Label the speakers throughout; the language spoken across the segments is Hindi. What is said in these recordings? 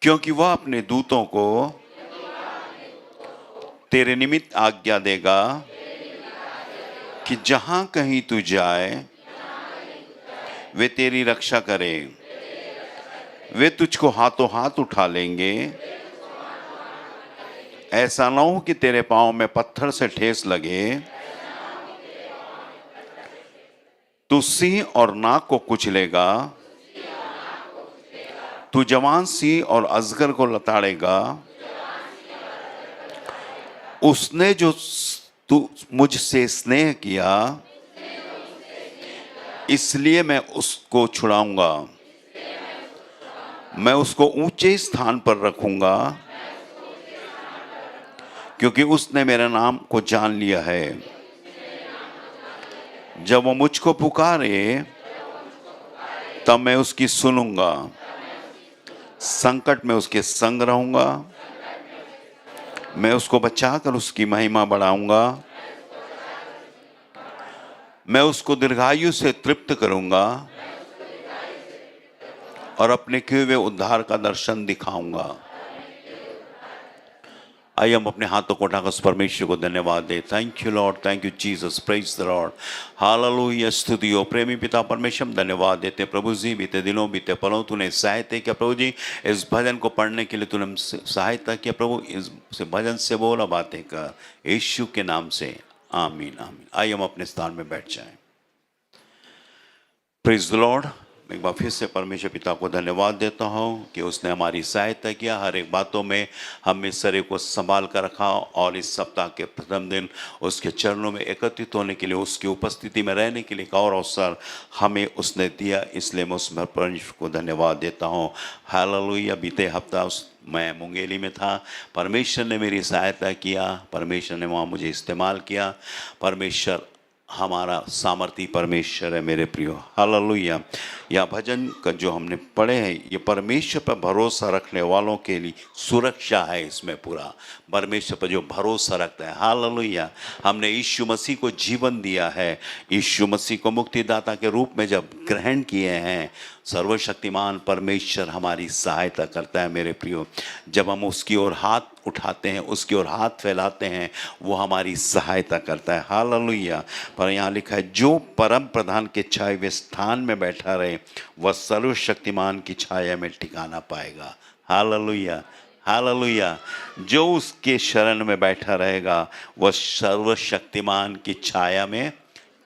Speaker 1: क्योंकि वह अपने दूतों को तेरे निमित्त आज्ञा देगा कि जहां कहीं तू जाए वे तेरी रक्षा करें। वे तुझको हाथों हाथ उठा लेंगे, ऐसा ना हो कि तेरे पांव में पत्थर से ठेस लगे। तू सिंह और नाग को कुचलेगा, तू जवान सिंह और अजगर को लताड़ेगा। उसने जो तू मुझसे स्नेह किया, इसलिए मैं उसको छुड़ाऊंगा। मैं उसको ऊंचे स्थान पर रखूंगा, क्योंकि उसने मेरे नाम को जान लिया है। जब वो मुझको पुकारे तब मैं उसकी सुनूंगा। संकट में उसके संग रहूंगा, मैं उसको बचाकर उसकी महिमा बढ़ाऊंगा। मैं उसको दीर्घायु से तृप्त करूंगा और अपने किए हुए उद्धार का दर्शन दिखाऊंगा। आइए हम अपने हाथों को उठाकर उस परमेश्वर को धन्यवाद दे। Thank you Lord, thank you Jesus, praise the Lord, hallelujah, स्तुति हो। प्रेमी पिता परमेश्वर हम धन्यवाद देते प्रभु जी। बीते दिनों बीते पलों तूने सहायता किया प्रभु जी, इस भजन को पढ़ने के लिए तूने सहायता किया प्रभु। इस भजन से बोला बातें कर, यीशु के नाम से आमीन आमीन। आइए हम अपने स्थान में बैठ जाएं। Praise the Lord. एक बार फिर से परमेश्वर पिता को धन्यवाद देता हूँ कि उसने हमारी सहायता किया, हर एक बातों में हम इस शरीर को संभाल कर रखा और इस सप्ताह के प्रथम दिन उसके चरणों में एकत्रित होने के लिए, उसकी उपस्थिति में रहने के लिए एक और अवसर हमें उसने दिया। इसलिए मैं उस परमेश्वर को धन्यवाद देता हूँ। हालेलुया। बीते हफ्ता मैं मुंगेली में था, परमेश्वर ने मेरी सहायता किया, परमेश्वर ने वहाँ मुझे इस्तेमाल किया। परमेश्वर हमारा सामर्थी परमेश्वर है मेरे प्रियो। हालेलुया। यह भजन का जो हमने पढ़े हैं, ये परमेश्वर पर भरोसा रखने वालों के लिए सुरक्षा है। इसमें पूरा परमेश्वर पर जो भरोसा रखता है, हालेलुया। हमने यीशु मसीह को जीवन दिया है, यीशु मसीह को मुक्तिदाता के रूप में जब ग्रहण किए हैं, सर्वशक्तिमान परमेश्वर हमारी सहायता करता है मेरे प्रियो। जब हम उसकी ओर हाथ उठाते हैं, उसकी ओर हाथ फैलाते हैं, वो हमारी सहायता करता है। हालेलुया। पर यहाँ लिखा है, जो परम प्रधान के छाए हुए स्थान में बैठा रहे वह सर्वशक्तिमान की छाया में ठिकाना पाएगा। Hallelujah hallelujah. जो उसके शरण में बैठा रहेगा वह सर्वशक्तिमान की छाया में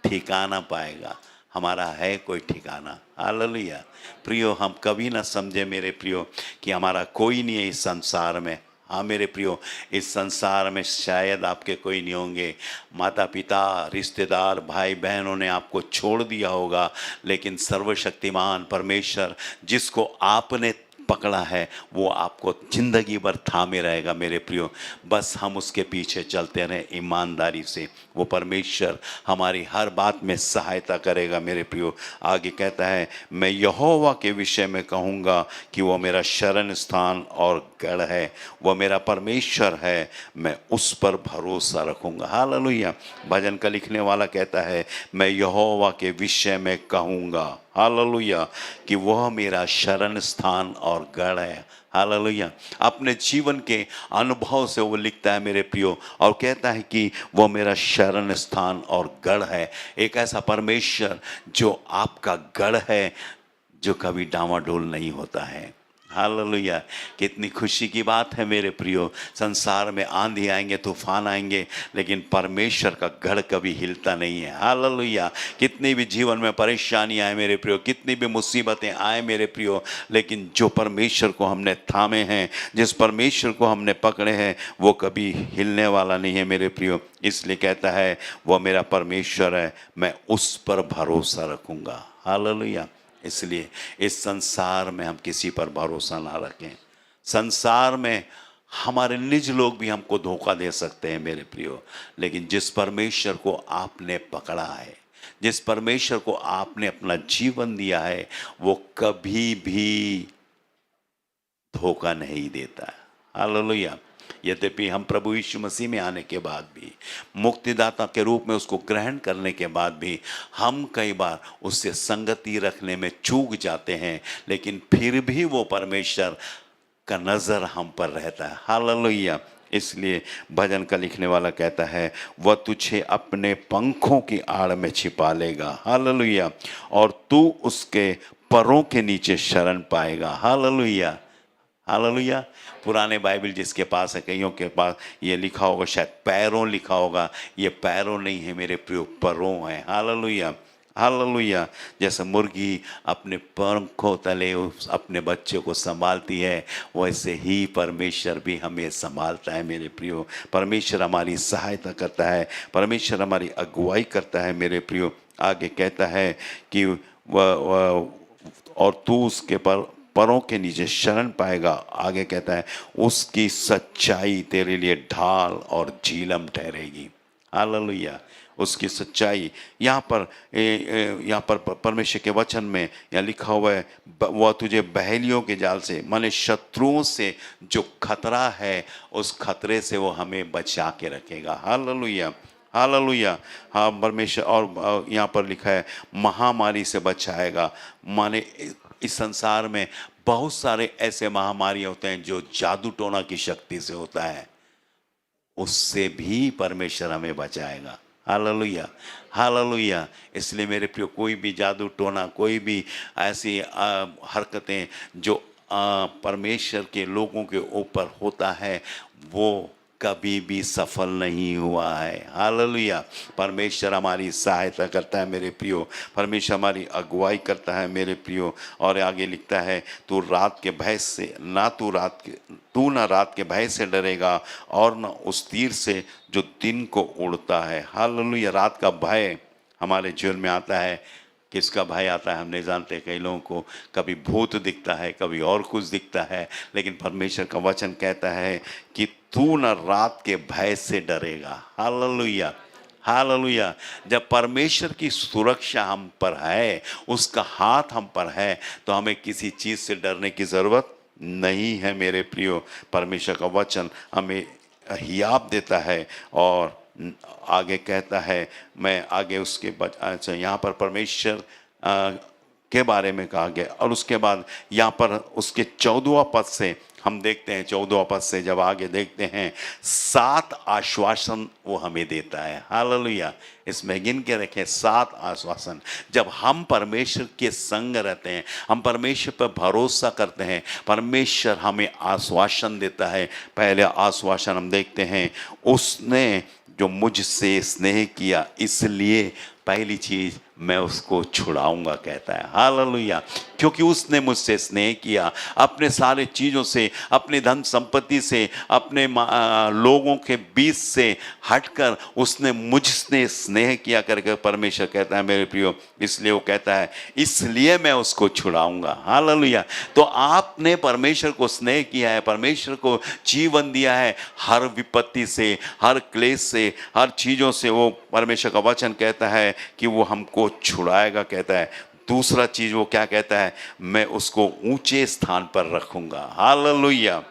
Speaker 1: ठिकाना पाएगा। हमारा है कोई ठिकाना? हालेलुया। प्रियो, हम कभी ना समझे मेरे प्रियो कि हमारा कोई नहीं है इस संसार में। हाँ मेरे प्रियो, इस संसार में शायद आपके कोई नहीं होंगे, माता पिता, रिश्तेदार, भाई बहनों ने आपको छोड़ दिया होगा, लेकिन सर्वशक्तिमान परमेश्वर जिसको आपने पकड़ा है वो आपको जिंदगी भर थामे रहेगा मेरे प्रियो। बस हम उसके पीछे चलते रहें ईमानदारी से, वो परमेश्वर हमारी हर बात में सहायता करेगा मेरे प्रियो। आगे कहता है, मैं यहोवा के विषय में कहूँगा कि वो मेरा शरण स्थान और गढ़ है, वह मेरा परमेश्वर है, मैं उस पर भरोसा रखूँगा। हालेलुया। भजन का लिखने वाला कहता है, मैं यहोवा के विषय में कहूँगा, हालेलुया, कि वह मेरा शरण स्थान और गढ़ है। हालेलुया। अपने जीवन के अनुभव से वो लिखता है मेरे प्रियो, और कहता है कि वो मेरा शरण स्थान और गढ़ है। एक ऐसा परमेश्वर जो आपका गढ़ है, जो कभी डामाडोल नहीं होता है। हालेलुया। कितनी खुशी की बात है मेरे प्रियो। संसार में आंधी आएंगे, तूफान आएंगे, लेकिन परमेश्वर का गढ़ कभी हिलता नहीं है। हालेलुया। कितनी भी जीवन में परेशानी आए मेरे प्रियो, कितनी भी मुसीबतें आए मेरे प्रियो, लेकिन जो परमेश्वर को हमने थामे हैं, जिस परमेश्वर को हमने पकड़े हैं, वो कभी हिलने वाला नहीं है मेरे प्रियो। इसलिए कहता है, वो मेरा परमेश्वर है, मैं उस पर भरोसा रखूँगा। हालेलुया। इसलिए इस संसार में हम किसी पर भरोसा ना रखें। संसार में हमारे निज लोग भी हमको धोखा दे सकते हैं मेरे प्रियो, लेकिन जिस परमेश्वर को आपने पकड़ा है, जिस परमेश्वर को आपने अपना जीवन दिया है, वो कभी भी धोखा नहीं देता है। हालेलुया। यद्यपि हम प्रभु यीशु मसीह में आने के बाद भी, मुक्तिदाता के रूप में उसको ग्रहण करने के बाद भी, हम कई बार उससे संगति रखने में चूक जाते हैं, लेकिन फिर भी वो परमेश्वर का नजर हम पर रहता है। हालेलुया। इसलिए भजन का लिखने वाला कहता है, वह तुझे अपने पंखों की आड़ में छिपा लेगा। हालेलुया। और तू उसके परों के नीचे शरण पाएगा। हालेलुया। हालेलुया। पुराने बाइबल जिसके पास है, कईयों के पास ये लिखा होगा, शायद पैरों लिखा होगा। ये पैरों नहीं है मेरे प्रियो, परों है। हालेलुया। हालेलुया। जैसे मुर्गी अपने पंखों तले अपने बच्चों को संभालती है, वैसे ही परमेश्वर भी हमें संभालता है मेरे प्रियो। परमेश्वर हमारी सहायता करता है, परमेश्वर हमारी अगुवाई करता है मेरे प्रियो। आगे कहता है कि वह और तू उसके परों के नीचे शरण पाएगा। आगे कहता है, उसकी सच्चाई तेरे लिए ढाल और झीलम ठहरेगी। हालेलुया। उसकी सच्चाई यहाँ पर परमेश्वर के वचन में यहाँ लिखा हुआ है, वह तुझे बहेलियों के जाल से, माने शत्रुओं से जो खतरा है, उस खतरे से वो हमें बचा के रखेगा। हालेलुया। हालेलुया। हाँ परमेश्वर, और यहाँ पर लिखा है महामारी से बचाएगा। माने इस संसार में बहुत सारे ऐसे महामारी होते हैं जो जादू टोना की शक्ति से होता है, उससे भी परमेश्वर हमें बचाएगा। हालेलुया। हालेलुया। इसलिए मेरे प्रियो, कोई भी जादू टोना, कोई भी ऐसी हरकतें जो परमेश्वर के लोगों के ऊपर होता है, वो कभी भी सफल नहीं हुआ है। हालेलुया। परमेश्वर हमारी सहायता करता है मेरे प्रियो, परमेश्वर हमारी अगुवाई करता है मेरे प्रियो। और आगे लिखता है, तू रात के भय से तू ना रात के भय से डरेगा और न उस तीर से जो दिन को उड़ता है। हालेलुया। रात का भय हमारे जीवन में आता है। किसका भय आता है हम नहीं जानते। कई लोगों को कभी भूत दिखता है, कभी और कुछ दिखता है, लेकिन परमेश्वर का वचन कहता है कि तू न रात के भय से डरेगा। हालेलुया। हालेलुया। जब परमेश्वर की सुरक्षा हम पर है, उसका हाथ हम पर है, तो हमें किसी चीज़ से डरने की ज़रूरत नहीं है मेरे प्रियो। परमेश्वर का वचन हमें हियाब देता है। और आगे कहता है, मैं आगे उसके अच्छा यहाँ पर परमेश्वर के बारे में कहा गया। और उसके बाद यहाँ पर उसके 14वां पद से हम देखते हैं, 14वां पद से जब आगे देखते हैं, 7 आश्वासन वो हमें देता है। हालेलुया। इसमें गिन के रखें 7 आश्वासन। जब हम परमेश्वर के संग रहते हैं, हम परमेश्वर पर भरोसा करते हैं, परमेश्वर हमें आश्वासन देता है। पहले आश्वासन हम देखते हैं, उसने जो मुझसे स्नेह किया, इसलिए पहली चीज मैं उसको छुड़ाऊंगा, कहता है। हालेलुया। क्योंकि उसने मुझसे स्नेह किया, अपने सारे चीज़ों से, अपने धन संपत्ति से, अपने लोगों के बीच से हटकर उसने मुझसे स्नेह किया करके परमेश्वर कहता है मेरे प्रियो। इसलिए वो कहता है, इसलिए मैं उसको छुड़ाऊंगा। हालेलुया। तो आपने परमेश्वर को स्नेह किया है, परमेश्वर को जीवन दिया है, हर विपत्ति से, हर क्लेश से, हर चीज़ों से वो परमेश्वर का वचन कहता है कि वो हमको छुड़ाएगा, कहता है। दूसरा चीज वो क्या कहता है, मैं उसको ऊंचे स्थान पर रखूंगा। हालेलुया।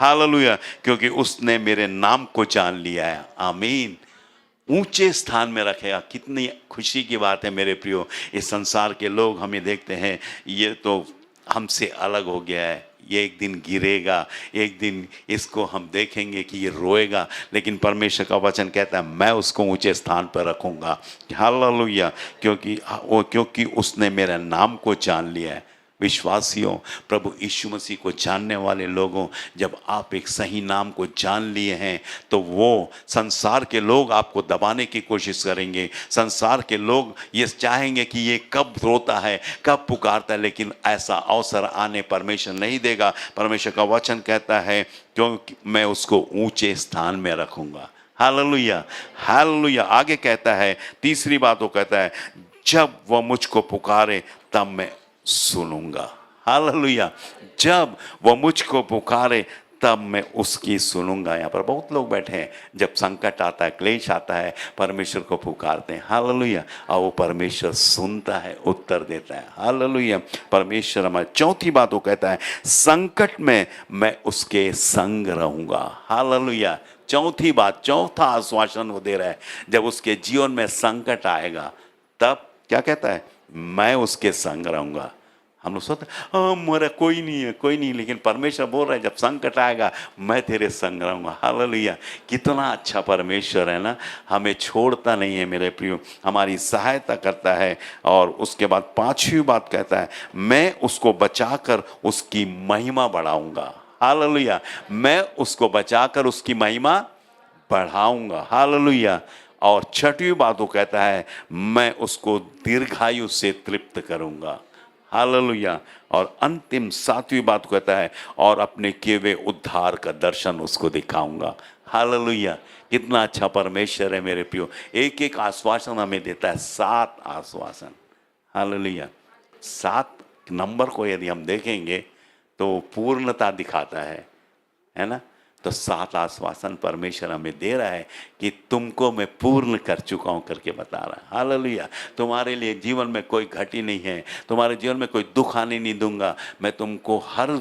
Speaker 1: हालेलुया। क्योंकि उसने मेरे नाम को जान लिया है। आमीन। ऊंचे स्थान में रखेगा। कितनी खुशी की बात है मेरे प्रियो। इस संसार के लोग हमें देखते हैं, ये तो हमसे अलग हो गया है, ये एक दिन गिरेगा, एक दिन इसको हम देखेंगे कि ये रोएगा, लेकिन परमेश्वर का वचन कहता है मैं उसको ऊंचे स्थान पर रखूंगा। हालेलुया। क्योंकि उसने मेरे नाम को जान लिया है। विश्वासियों, प्रभु यीशु मसीह को जानने वाले लोगों, जब आप एक सही नाम को जान लिए हैं, तो वो संसार के लोग आपको दबाने की कोशिश करेंगे। संसार के लोग ये चाहेंगे कि ये कब रोता है, कब पुकारता है, लेकिन ऐसा अवसर आने परमेश्वर नहीं देगा। परमेश्वर का वचन कहता है, क्योंकि मैं उसको ऊंचे स्थान में रखूंगा। हालेलुया। हालेलुया। आगे कहता है, तीसरी बात वो कहता है, जब वह मुझको पुकारे तब मैं सुनूंगा। हालेलुया। जब वह मुझको पुकारे तब मैं उसकी सुनूंगा। यहाँ पर बहुत लोग बैठे हैं, जब संकट आता है, क्लेश आता है, परमेश्वर को पुकारते हैं। हालेलुया। और वो परमेश्वर सुनता है, उत्तर देता है। हालेलुया। परमेश्वर हमारे। चौथी बात वो कहता है, संकट में मैं उसके संग रहूंगा। हालेलुया। चौथी बात, चौथा आश्वासन वो दे रहा है, जब उसके जीवन में संकट आएगा तब क्या कहता है, मैं उसके संग रहूंगा। हम लोग सोचते मेरा कोई नहीं है, कोई नहीं, लेकिन परमेश्वर बोल रहा है जब संकट आएगा मैं तेरे संग रहूँगा। हालेलुया, कितना अच्छा परमेश्वर है ना, हमें छोड़ता नहीं है मेरे प्रियो, हमारी सहायता करता है। और उसके बाद पांचवी बात कहता है, मैं उसको बचाकर उसकी महिमा बढ़ाऊंगा। हालेलुया, मैं उसको बचाकर उसकी महिमा बढ़ाऊंगा। हालेलुया। और छठवीं बात वो कहता है, मैं उसको दीर्घायु से तृप्त करूंगा। हालेलुया। और अंतिम सातवीं बात कहता है, और अपने किए हुए उद्धार का दर्शन उसको दिखाऊंगा। हालेलुया, कितना अच्छा परमेश्वर है मेरे प्रियो। एक एक आश्वासन हमें देता है, 7 आश्वासन। हालेलुया, 7 नंबर को यदि हम देखेंगे तो पूर्णता दिखाता है ना। तो 7 आश्वासन परमेश्वर हमें दे रहा है कि तुमको मैं पूर्ण कर चुका हूं करके बता रहा है। हालेलुया, तुम्हारे लिए जीवन में कोई घटी नहीं है, तुम्हारे जीवन में कोई दुख आने नहीं दूंगा, मैं तुमको हर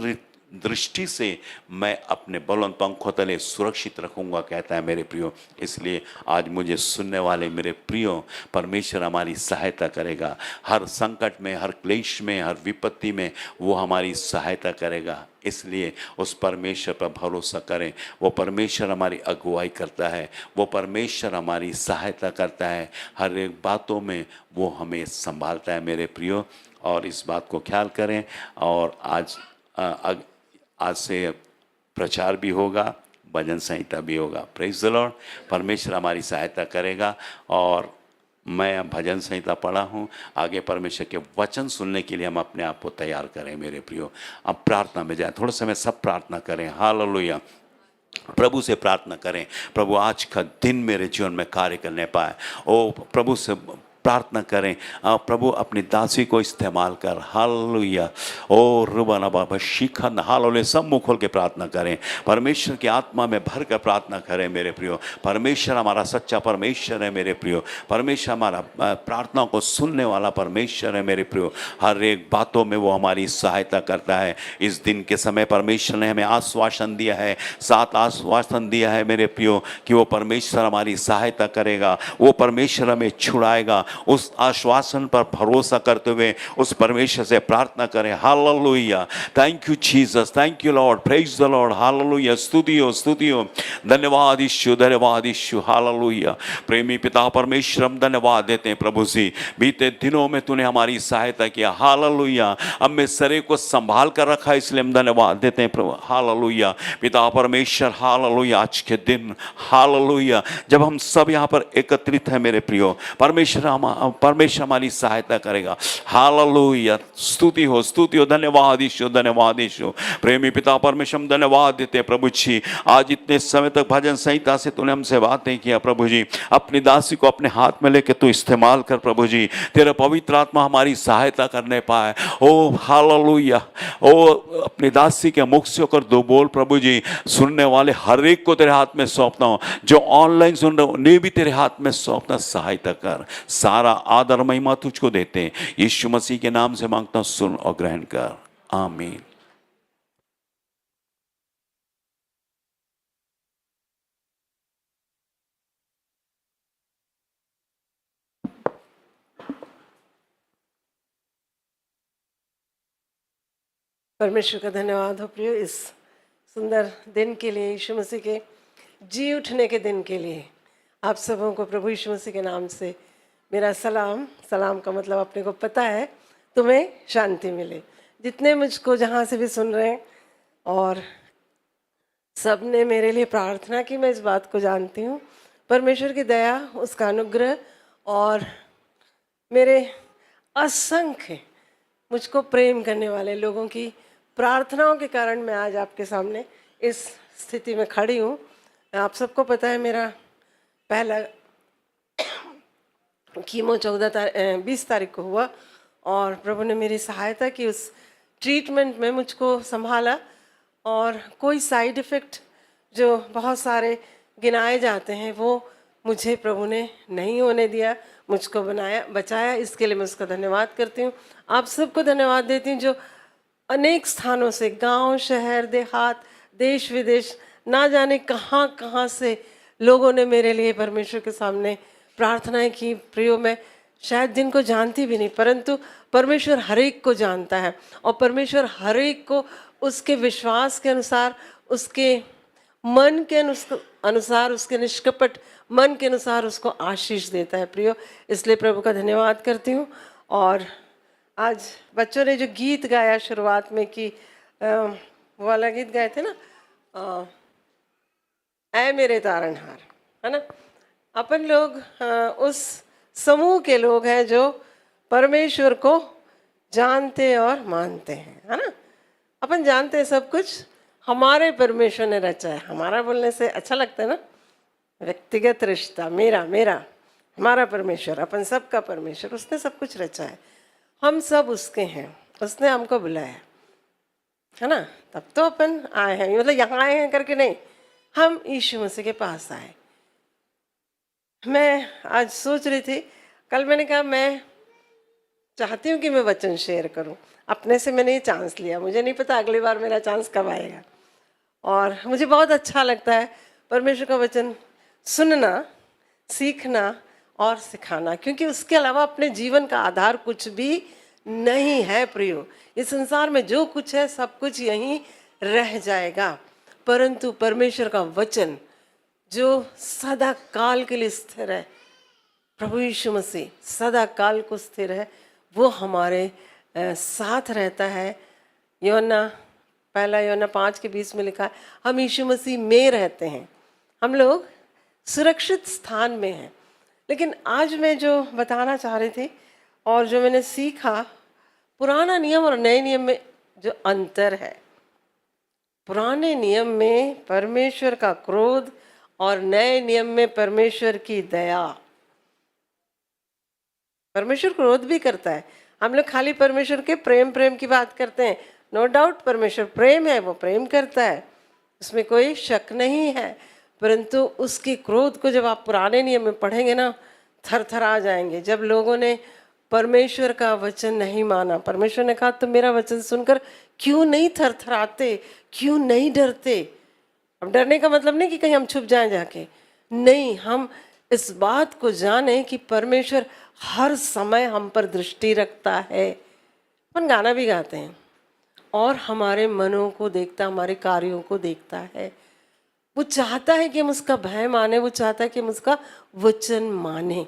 Speaker 1: दृष्टि से मैं अपने बुलंद पंखों तले सुरक्षित रखूंगा, कहता है मेरे प्रियो। इसलिए आज मुझे सुनने वाले मेरे प्रियो, परमेश्वर हमारी सहायता करेगा हर संकट में, हर क्लेश में, हर विपत्ति में वो हमारी सहायता करेगा। इसलिए उस परमेश्वर पर भरोसा करें। वो परमेश्वर हमारी अगुवाई करता है, वो परमेश्वर हमारी सहायता करता है, हर एक बातों में वो हमें संभालता है मेरे प्रियो। और इस बात को ख्याल करें। और आज से प्रचार भी होगा, भजन संहिता भी होगा। प्रेज द लॉर्ड, परमेश्वर हमारी सहायता करेगा। और मैं भजन संहिता पढ़ा हूँ, आगे परमेश्वर के वचन सुनने के लिए हम अपने आप को तैयार करें मेरे प्रियो। अब प्रार्थना में जाए, थोड़ा समय सब प्रार्थना करें। हालेलुया, प्रभु से प्रार्थना करें, प्रभु आज का दिन मेरे जीवन में कार्य करने पाए। ओ प्रभु से प्रार्थना करें, प्रभु अपनी दासी को इस्तेमाल कर। हालेलुया, ओ रुबाना बाबा शिखन। हालेलुया, सब मुंह खोल के प्रार्थना करें, परमेश्वर की आत्मा में भर कर प्रार्थना करें मेरे प्रियो। परमेश्वर हमारा सच्चा परमेश्वर है मेरे प्रियो, परमेश्वर हमारा प्रार्थना को सुनने वाला परमेश्वर है मेरे प्रियो। हर एक बातों में वो हमारी सहायता करता है। इस दिन के समय परमेश्वर ने हमें आश्वासन दिया है, 7 आश्वासन दिया है मेरे प्रियो, कि वो परमेश्वर हमारी सहायता करेगा, वो परमेश्वर हमें छुड़ाएगा। उस आश्वासन पर भरोसा करते हुए उस परमेश्वर से प्रार्थना करें। Hallelujah, thank you Jesus, thank you Lord, praise the Lord. Hallelujah, स्तुति हो, स्तुति हो, धन्यवाद यीशु, धन्यवाद यीशु। हालेलुया, प्रेमी पिता परमेश्वर, हम धन्यवाद देते हैं प्रभु जी, बीते दिनों में तूने हमारी सहायता किया। हालेलुया, हमें शरीर को संभाल कर रखा, इसलिए हम धन्यवाद देते हैं प्रभु। हालेलुया पिता परमेश्वर, हालेलुया, आज के दिन हालेलुया जब हम सब यहाँ पर एकत्रित हैं मेरे प्रियो, परमेश्वर हमारी सहायता करेगा। हालेलुया, स्तुति हो, स्तुति हो, धन्यवाद यीशु, धन्यवाद यीशु। प्रेमी पिता परमेश्वर, हम धन्यवाद देते हैं प्रभु जी, आज इतने समय तक भजन संहिता से तूने हमसे बातें किया प्रभु जी। अपनी दासी को अपने हाथ में लेके तू इस्तेमाल कर प्रभु जी, तेरा पवित्र आत्मा हमारी सहायता करने पाए। ओ हालेलुया, ओ अपनी दासी के मुख से होकर दो बोल प्रभु जी, सुनने वाले हर एक को तेरे हाथ में सौंपता हूँ, जो ऑनलाइन सुन रहे उन्हें भी तेरे हाथ में सौंपना, सहायता कर। सारा आदर महिमा तुझको देते हैं, यीशु मसीह के नाम से मांगता हूं, सुन और ग्रहण कर, आमीन।
Speaker 2: परमेश्वर का धन्यवाद हो प्रियो, इस सुंदर दिन के लिए, यीशु मसीह के जी उठने के दिन के लिए। आप सबों को प्रभु यीशु मसीह के नाम से मेरा सलाम। सलाम का मतलब अपने को पता है, तुम्हें शांति मिले। जितने मुझको जहाँ से भी सुन रहे हैं, और सब ने मेरे लिए प्रार्थना की, मैं इस बात को जानती हूँ। परमेश्वर की दया, उसका अनुग्रह और मेरे असंख्य मुझको प्रेम करने वाले लोगों की प्रार्थनाओं के कारण मैं आज आपके सामने इस स्थिति में खड़ी हूँ। आप सबको पता है, मेरा पहला कीमो 20 तारीख को हुआ, और प्रभु ने मेरी सहायता की। उस ट्रीटमेंट में मुझको संभाला, और कोई साइड इफ़ेक्ट जो बहुत सारे गिनाए जाते हैं वो मुझे प्रभु ने नहीं होने दिया, मुझको बचाया। इसके लिए मैं उसका धन्यवाद करती हूँ। आप सबको धन्यवाद देती हूँ जो अनेक स्थानों से, गांव, शहर, देहात, देश विदेश, ना जाने कहाँ कहाँ से लोगों ने मेरे लिए परमेश्वर के सामने प्रार्थनाएं की। प्रियो, मैं शायद जिनको जानती भी नहीं, परंतु परमेश्वर हर एक को जानता है और परमेश्वर हर एक को उसके विश्वास के अनुसार, उसके मन के अनुसार, उसके निष्कपट मन के अनुसार उसको आशीष देता है प्रियो। इसलिए प्रभु का धन्यवाद करती हूँ। और आज बच्चों ने जो गीत गाया शुरुआत में कि वो वाला गीत गाए थे ना, ऐ मेरे तारनहार, है ना। अपन लोग उस समूह के लोग हैं जो परमेश्वर को जानते और मानते हैं, है ना। अपन जानते हैं सब कुछ हमारे परमेश्वर ने रचा है। हमारा बोलने से अच्छा लगता है ना, व्यक्तिगत रिश्ता, मेरा मेरा हमारा परमेश्वर, अपन सबका परमेश्वर, उसने सब कुछ रचा है। हम सब उसके हैं, उसने हमको बुलाया, है ना। तब तो अपन आए हैं, मतलब यहाँ आए हैं करके नहीं, हम यीशु मसीह के पास आए। मैं आज सोच रही थी, कल मैंने कहा मैं चाहती हूँ कि मैं वचन शेयर करूँ। अपने से मैंने ये चांस लिया, मुझे नहीं पता अगली बार मेरा चांस कब आएगा। और मुझे बहुत अच्छा लगता है परमेश्वर का वचन सुनना, सीखना और सिखाना, क्योंकि उसके अलावा अपने जीवन का आधार कुछ भी नहीं है प्रियो। इस संसार में जो कुछ है सब कुछ यहीं रह जाएगा, परंतु परमेश्वर का वचन जो सदा काल के लिए स्थिर है, प्रभु यीशु मसीह सदा काल को स्थिर है, वो हमारे साथ रहता है। यूहन्ना 1 में लिखा है, हम यीशु मसीह में रहते हैं, हम लोग सुरक्षित स्थान में हैं। लेकिन आज मैं जो बताना चाह रही थी और जो मैंने सीखा, पुराना नियम और नए नियम में जो अंतर है। पुराने नियम में परमेश्वर का क्रोध और नए नियम में परमेश्वर की दया। परमेश्वर क्रोध भी करता है, हम लोग खाली परमेश्वर के प्रेम प्रेम की बात करते हैं। नो डाउट परमेश्वर प्रेम है, वो प्रेम करता है, उसमें कोई शक नहीं है। परंतु उसके क्रोध को जब आप पुराने नियम में पढ़ेंगे ना, थर थर आ जाएंगे। जब लोगों ने परमेश्वर का वचन नहीं माना, परमेश्वर ने कहा तुम मेरा वचन सुनकर क्यों नहीं थरथराते, क्यों नहीं डरते। अब डरने का मतलब नहीं कि कहीं हम छुप जाएं जाके, नहीं, हम इस बात को जाने कि परमेश्वर हर समय हम पर दृष्टि रखता है। अपन गाना भी गाते हैं और हमारे मनों को देखता, हमारे कार्यों को देखता है। वो चाहता है कि हम उसका भय माने, वो चाहता है कि हम उसका वचन माने।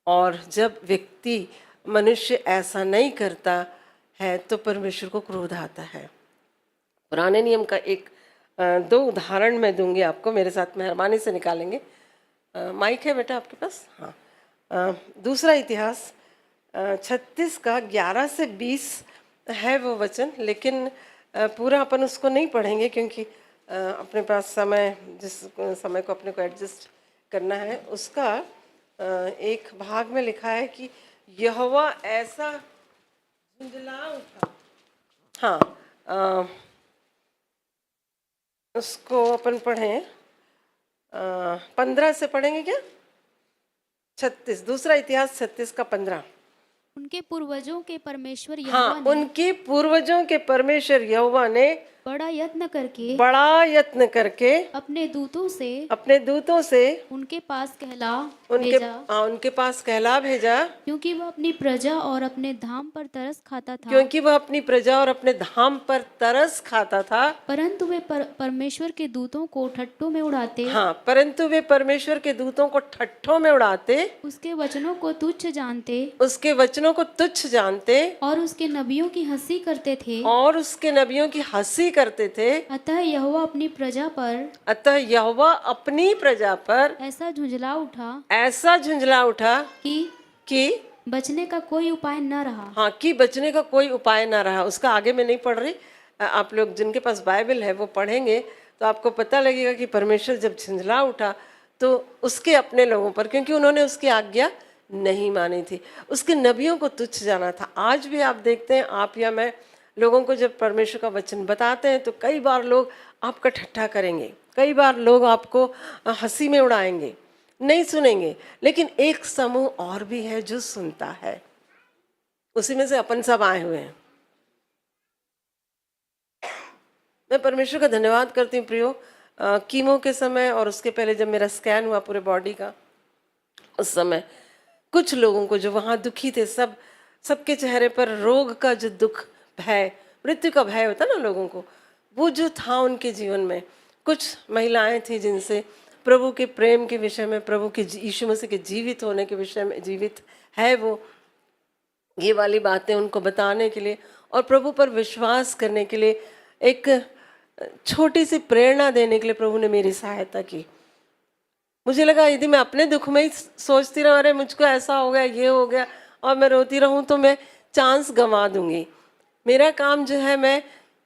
Speaker 2: और जब व्यक्ति, मनुष्य ऐसा नहीं करता है तो परमेश्वर को क्रोध आता है। पुराने नियम का दो उदाहरण मैं दूंगी आपको, मेरे साथ मेहरबानी से निकालेंगे। माइक है बेटा आपके पास? हाँ। दूसरा इतिहास 36 का 11 से 20 है वो वचन, लेकिन पूरा अपन उसको नहीं पढ़ेंगे क्योंकि अपने पास समय, जिस समय को अपने को एडजस्ट करना है, उसका एक भाग में लिखा है कि यहोवा ऐसा झुंझला उठा। हाँ, उसको अपन पढ़ें, 15 से पढ़ेंगे क्या? 36, दूसरा इतिहास 36 का 15।
Speaker 3: उनके पूर्वजों के परमेश्वर
Speaker 2: हाँ,
Speaker 3: यहोवा ने
Speaker 2: उनके पूर्वजों के परमेश्वर यहोवा ने
Speaker 3: बड़ा यत्न करके अपने दूतों से उनके पास कहला भेजा,
Speaker 2: क्योंकि
Speaker 3: वह अपनी प्रजा और अपने धाम पर तरस खाता था। परंतु वे परमेश्वर के दूतों को ठट्ठों में उड़ाते, उसके वचनों को तुच्छ जानते और उसके नबियों की हंसी करते थे। अतः यहोवा अपनी प्रजा पर ऐसा झुंझला उठा कि बचने का कोई उपाय न रहा।
Speaker 2: हाँ, कि बचने का कोई उपाय ना रहा। उसका आगे मैं नहीं पढ़ रही, आप लोग जिनके पास बाइबल है वो पढ़ेंगे तो आपको पता लगेगा कि परमेश्वर जब झुंझला उठा तो उसके अपने लोगों पर, क्योंकि उन्होंने उसकी आज्ञा नहीं मानी थी, उसके नबियों को तुच्छ जाना था। आज भी आप देखते हैं, आप या मैं, लोगों को जब परमेश्वर का वचन बताते हैं तो कई बार लोग आपका ठट्ठा करेंगे, कई बार लोग आपको हंसी में उड़ाएंगे, नहीं सुनेंगे। लेकिन एक समूह और भी है जो सुनता है, उसी में से अपन सब आए हुए हैं। मैं परमेश्वर का धन्यवाद करती हूँ प्रियो। कीमो के समय और उसके पहले जब मेरा स्कैन हुआ पूरे बॉडी का, उस समय कुछ लोगों को जो वहाँ दुखी थे, सबके चेहरे पर रोग का जो दुख, भय, मृत्यु का भय होता ना लोगों को, वो जो था उनके जीवन में। कुछ महिलाएं थी जिनसे प्रभु के प्रेम के विषय में, प्रभु के यीशु मसीह के जीवित होने के विषय में, जीवित है वो, ये वाली बातें उनको बताने के लिए और प्रभु पर विश्वास करने के लिए, एक छोटी सी प्रेरणा देने के लिए प्रभु ने मेरी सहायता की। मुझे लगा यदि मैं अपने दुख में ही सोचती रहूं, अरे मुझको ऐसा हो गया, ये हो गया, और मैं रोती रहूं तो मैं चांस गंवा दूंगी। मेरा काम जो है, मैं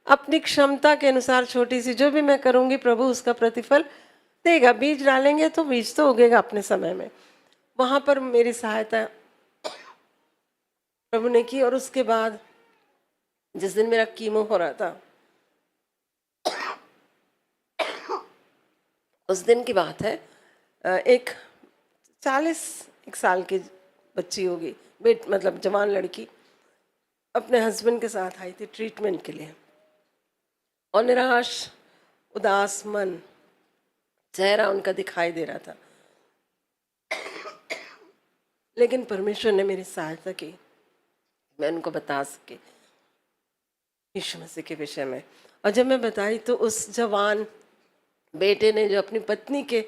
Speaker 2: अपनी क्षमता के अनुसार छोटी सी जो भी मैं करूंगी, प्रभु उसका प्रतिफल देगा। बीज डालेंगे तो बीज तो उगेगा अपने समय में। वहां पर मेरी सहायता प्रभु ने की। और उसके बाद जिस दिन मेरा कीमो हो रहा था, उस दिन की बात है, एक 41 साल की बच्ची होगी, मतलब जवान लड़की, अपने हस्बैंड के साथ आई थी ट्रीटमेंट के लिए, और निराश, उदास मन, चेहरा उनका दिखाई दे रहा था। लेकिन परमेश्वर ने मेरी सहायता की, मैं उनको बता सके यीशु मसीह के विषय में। और जब मैं बताई तो उस जवान बेटे ने, जो अपनी पत्नी के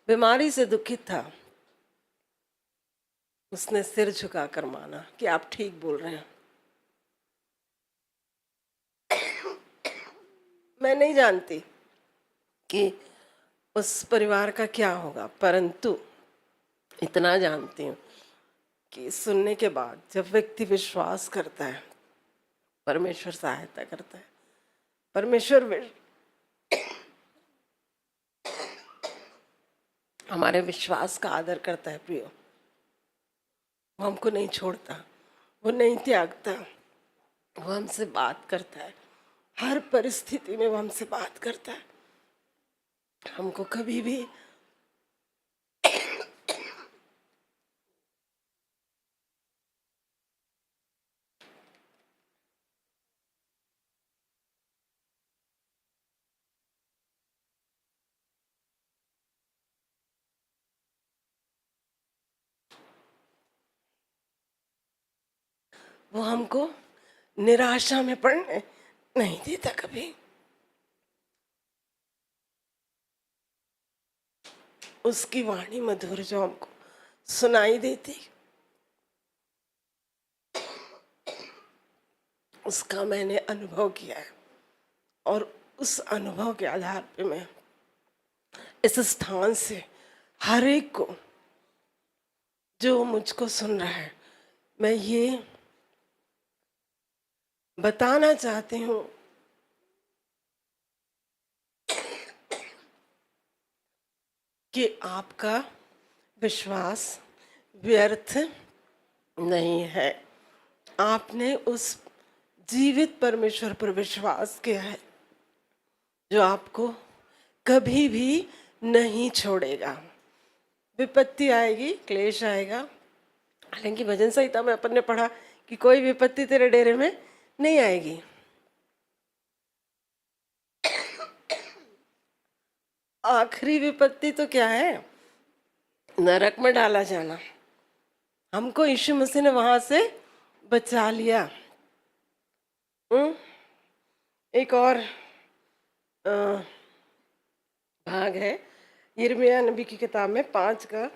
Speaker 2: बीमारी से दुखित था, उसने सिर झुकाकर माना कि आप ठीक बोल रहे हैं। मैं नहीं जानती कि उस परिवार का क्या होगा, परंतु इतना जानती हूँ कि सुनने के बाद जब व्यक्ति विश्वास करता है, परमेश्वर सहायता करता है। परमेश्वर हमारे विश्वास का आदर करता है प्रियो। वो हमको नहीं छोड़ता, वो नहीं त्यागता, वो हमसे बात करता है। हर परिस्थिति में वो हमसे बात करता है। हमको कभी भी वो हमको निराशा में पड़ने नहीं देता कभी। उसकी वाणी मधुर जो हमको सुनाई देती, उसका मैंने अनुभव किया है। और उस अनुभव के आधार पे मैं इस स्थान से हर एक को, जो मुझको सुन रहा है, मैं ये बताना चाहती हूँ कि आपका विश्वास व्यर्थ नहीं है। आपने उस जीवित परमेश्वर पर विश्वास किया है, जो आपको कभी भी नहीं छोड़ेगा। विपत्ति आएगी, क्लेश आएगा, हालांकि भजन संहिता में अपन ने पढ़ा कि कोई विपत्ति तेरे डेरे में नहीं आएगी। आखिरी विपत्ति तो क्या है? नरक में डाला जाना। हमको यीशु मसीह ने वहां से बचा लिया। एक और भाग है यिर्मयाह नबी की किताब में 5 का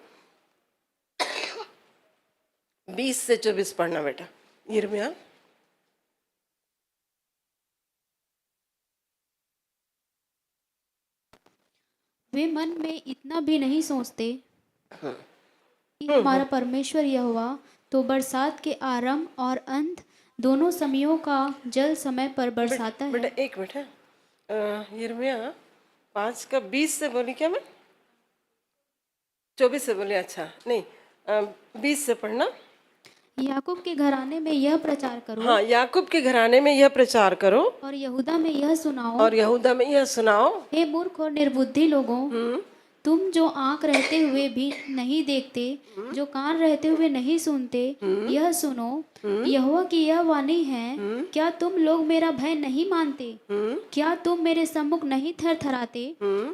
Speaker 2: 20 से 24 पढ़ना बेटा। यिर्मयाह
Speaker 3: वे मन में इतना भी नहीं सोचते कि हमारा परमेश्वर यहोवा तो बरसात के आरंभ और अंत दोनों समयों का जल समय पर बरसाता है।
Speaker 2: बेटा एक मिनट है। यिर्मयाह 5 का 20 से बोली क्या मैं? 24 से बोली? अच्छा नहीं, 20 से पढ़ना।
Speaker 3: याकूब के घराने में यह प्रचार करो।
Speaker 2: हाँ, याकूब के घराने में यह प्रचार करो
Speaker 3: और यहूदा में यह सुनाओ।
Speaker 2: और यहूदा में यह सुनाओ।
Speaker 3: हे मूर्ख और निर्बुद्धि लोगों, तुम जो आँख रहते हुए भी नहीं देखते, जो कान रहते हुए नहीं सुनते, यह सुनो, यहोवा की यह वाणी है, क्या तुम लोग मेरा भय नहीं मानते? क्या तुम मेरे सम्मुख नहीं थरथराते?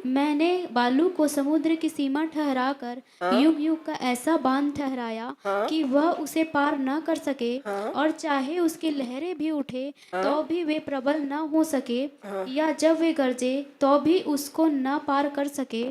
Speaker 3: मैंने बालू को समुद्र की सीमा ठहराकर युग युग का ऐसा बांध ठहराया कि वह उसे पार न कर सके, और चाहे उसकी लहरें भी उठे तो भी वे प्रबल न हो सके, या जब वे गरजे तो भी उसको न पार कर सके।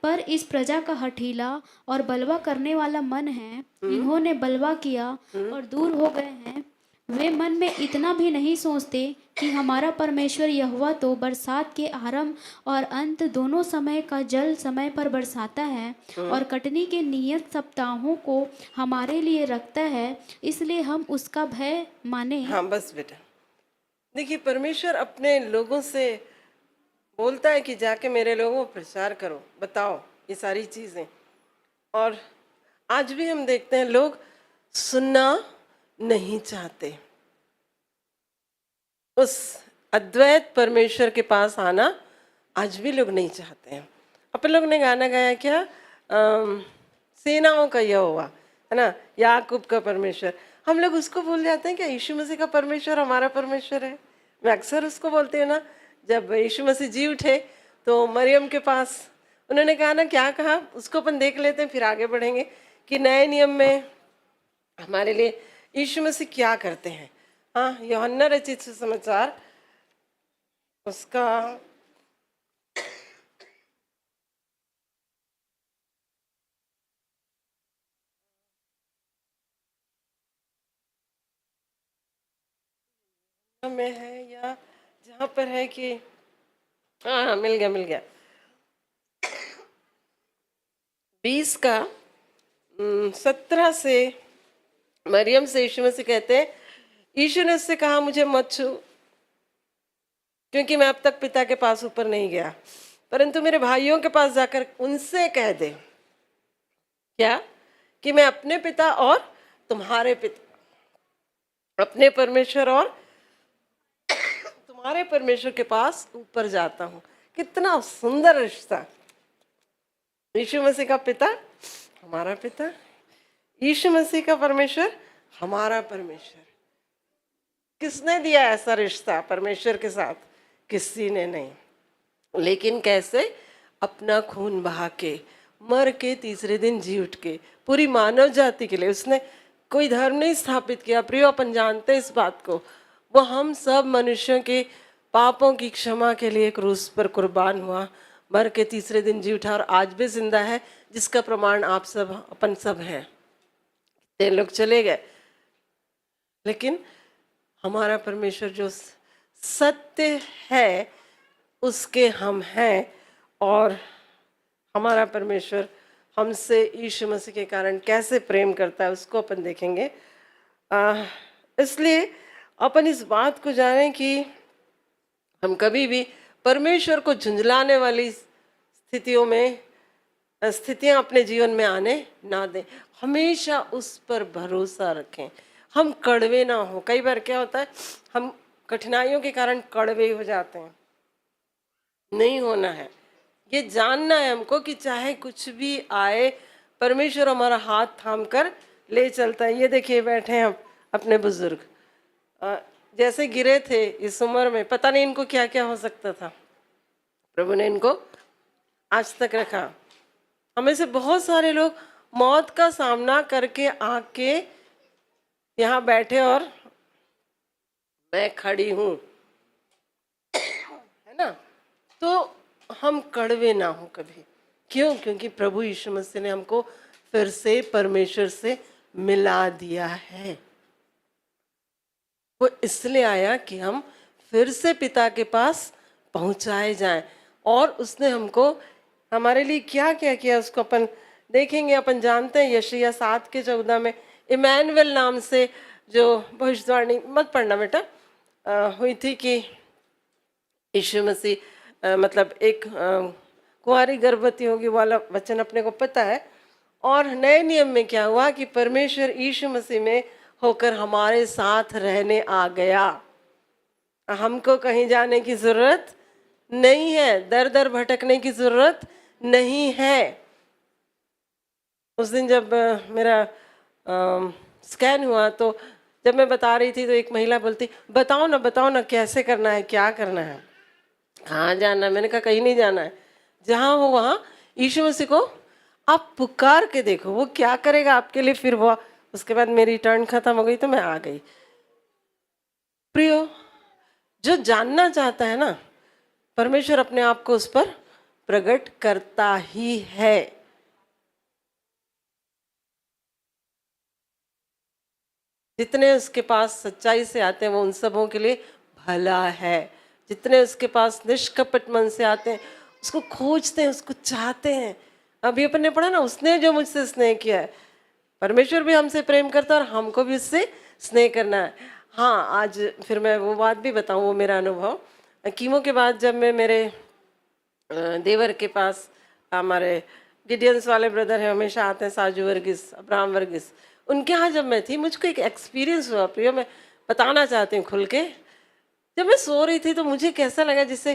Speaker 3: पर इस प्रजा का हठीला और बलवा करने वाला मन है, इन्होंने बलवा किया और दूर हो गए हैं। वे मन में इतना भी नहीं सोचते कि हमारा परमेश्वर यहोवा तो बरसात के आरंभ और अंत दोनों समय का जल समय पर बरसाता है, और कटनी के नियत सप्ताहों को हमारे लिए रखता है, इसलिए हम उसका भय माने।
Speaker 2: हाँ बस बेटा, देखिए परमेश्वर अपने लोगों से बोलता है कि जाके मेरे लोगों को प्रचार करो, बताओ ये सारी चीज़ें। और आज भी हम देखते हैं लोग सुनना नहीं चाहते, उस अद्वैत परमेश्वर के पास आना आज भी लोग नहीं चाहते हैं। अपन लोग ने गाना गाया क्या, सेनाओं का यहोवा है ना, याकूब का परमेश्वर। हम लोग उसको भूल जाते हैं क्या यीशु मसीह का परमेश्वर हमारा परमेश्वर है। मैं अक्सर उसको बोलती हूँ ना, जब यीशु मसीह जी उठे तो मरियम के पास उन्होंने कहा ना, क्या कहा उसको अपन देख लेते हैं फिर आगे बढ़ेंगे, कि नए नियम में हमारे लिए यीशु मसीह क्या करते हैं। हाँ, यूहन्ना रचित सुसमाचार उसका में है, या जहाँ पर है कि हाँ मिल गया 20 का 17 से मरियम से यीशु मसीह कहते हैं, यीशु ने उससे कहा मुझे मत छू, क्योंकि मैं अब तक पिता के पास ऊपर नहीं गया, परंतु मेरे भाइयों के पास जाकर उनसे कह दे क्या, कि मैं अपने पिता और तुम्हारे पिता, अपने परमेश्वर और तुम्हारे परमेश्वर के पास ऊपर जाता हूँ। कितना सुंदर रिश्ता, यीशु मसीह का पिता हमारा पिता, यीशु मसीह का परमेश्वर हमारा परमेश्वर। किसने दिया ऐसा रिश्ता परमेश्वर के साथ? किसी ने नहीं, लेकिन कैसे? अपना खून बहा के, मर के तीसरे दिन जी उठ के, पूरी मानव जाति के लिए। उसने कोई धर्म नहीं स्थापित किया, प्रियो अपन जानते हैं इस बात को। वो हम सब मनुष्यों के पापों की क्षमा के लिए क्रूस पर कुर्बान हुआ, मर के तीसरे दिन जी उठा और आज भी जिंदा है, जिसका प्रमाण आप सब अपन सब हैं। कितने लोग चले गए, लेकिन हमारा परमेश्वर जो सत्य है उसके हम हैं, और हमारा परमेश्वर हमसे यीशु मसीह के कारण कैसे प्रेम करता है उसको अपन देखेंगे। इसलिए अपन इस बात को जानें कि हम कभी भी परमेश्वर को झुंझलाने वाली स्थितियां अपने जीवन में आने ना दें। हमेशा उस पर भरोसा रखें, हम कड़वे ना हो। कई बार क्या होता है, हम कठिनाइयों के कारण कड़वे हो जाते हैं। नहीं होना है, ये जानना है हमको कि चाहे कुछ भी आए, परमेश्वर हमारा हाथ थाम कर ले चलता है। ये देखिए बैठे हैं अपने बुजुर्ग, जैसे गिरे थे इस उम्र में, पता नहीं इनको क्या क्या हो सकता था, प्रभु ने इनको आज तक रखा। हमें से बहुत सारे लोग मौत का सामना करके आके यहाँ बैठे और मैं खड़ी हूँ, है ना। तो हम कड़वे ना हो कभी। क्यों? क्योंकि प्रभु यीशु मसीह ने हमको फिर से परमेश्वर से मिला दिया है। वो इसलिए आया कि हम फिर से पिता के पास पहुंचाए जाएं, और उसने हमको हमारे लिए क्या क्या किया उसको अपन देखेंगे। अपन जानते हैं यशायाह 7:14 में इमैनुएल नाम से जो भविष्यवाणी, मत पढ़ना बेटा, हुई थी कि यीशु मसीह मतलब एक कुंवारी गर्भवती होगी वाला वचन अपने को पता है। और नए नियम में क्या हुआ कि परमेश्वर यीशु मसीह में होकर हमारे साथ रहने आ गया। हमको कहीं जाने की जरूरत नहीं है, दर दर भटकने की जरूरत नहीं है। उस दिन जब मेरा स्कैन हुआ तो जब मैं बता रही थी तो एक महिला बोलती, बताओ ना कैसे करना है, क्या करना है, कहाँ जाना है। मैंने कहा कहीं नहीं जाना है, जहाँ हो वहाँ यीशु मसीह को आप पुकार के देखो, वो क्या करेगा आपके लिए। फिर वो उसके बाद मेरी टर्न खत्म हो गई तो मैं आ गई। प्रियो, जो जानना चाहता है ना, परमेश्वर अपने आप को उस पर प्रकट करता ही है। जितने उसके पास सच्चाई से आते हैं वो उन सबों के लिए भला है। जितने उसके पास निष्कपट मन से आते हैं, उसको खोजते हैं, उसको चाहते हैं। अभी अपन ने पढ़ा ना, उसने जो मुझसे स्नेह किया है। परमेश्वर भी हमसे प्रेम करता है और हमको भी उससे स्नेह करना है। हाँ, आज फिर मैं वो बात भी बताऊँ, वो मेरा अनुभव। कीमो के बाद जब मैं मेरे देवर के पास, हमारे गिडियंस वाले ब्रदर हैं, हमेशा आते हैं, साजू वर्गीस, अब्राहम वर्गीस, उनके यहाँ जब मैं थी, मुझको एक एक्सपीरियंस हुआ प्रियो, मैं बताना चाहती हूँ खुल के। जब मैं सो रही थी तो मुझे कैसा लगा जैसे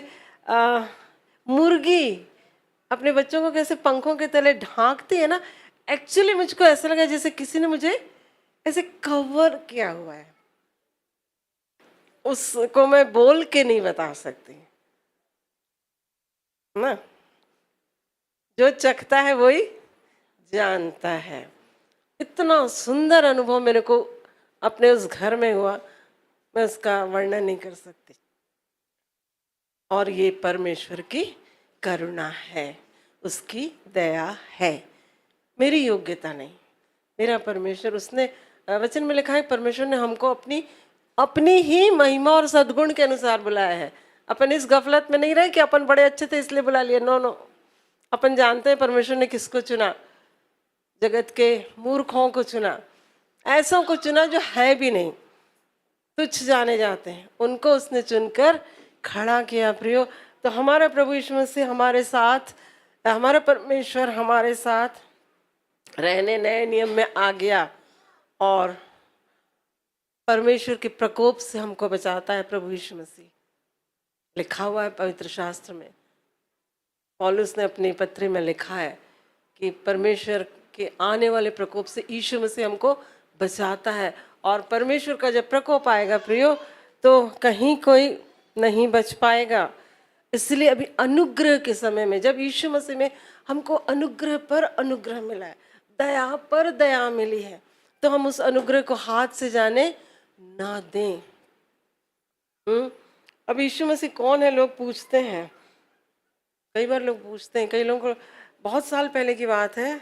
Speaker 2: मुर्गी अपने बच्चों को कैसे पंखों के तले ढांकती है ना, एक्चुअली मुझको ऐसा लगा जैसे किसी ने मुझे ऐसे कवर किया हुआ है। उसको मैं बोल के नहीं बता सकती ना, जो चखता है वही जानता है। इतना सुंदर अनुभव मेरे को अपने उस घर में हुआ, मैं उसका वर्णन नहीं कर सकती। और ये परमेश्वर की करुणा है, उसकी दया है, मेरी योग्यता नहीं, मेरा परमेश्वर। उसने वचन में लिखा है, परमेश्वर ने हमको अपनी ही महिमा और सद्गुण के अनुसार बुलाया है। अपन इस गफलत में नहीं रहे कि अपन बड़े अच्छे थे इसलिए बुला लिया। नो नो, अपन जानते हैं परमेश्वर ने किसको चुना। जगत के मूर्खों को चुना, ऐसों को चुना जो है भी नहीं, तुच्छ जाने जाते हैं, उनको उसने चुनकर खड़ा किया। प्रियो, तो हमारा प्रभु यीशु मसीह हमारे साथ, हमारा परमेश्वर हमारे साथ रहने नए नियम में आ गया और परमेश्वर के प्रकोप से हमको बचाता है प्रभु यीशु मसीह। लिखा हुआ है पवित्र शास्त्र में, पौलुस ने अपनी पत्री में लिखा है कि परमेश्वर के आने वाले प्रकोप से यीशु मसीह हमको बचाता है। और परमेश्वर का जब प्रकोप आएगा प्रियो, तो कहीं कोई नहीं बच पाएगा। इसलिए अभी अनुग्रह के समय में, जब यीशु मसीह में हमको अनुग्रह पर अनुग्रह मिला है, दया पर दया मिली है, तो हम उस अनुग्रह को हाथ से जाने ना दें। अब यीशु मसीह कौन है, लोग पूछते हैं, कई बार लोग पूछते हैं। कई लोगों को, बहुत साल पहले की बात है,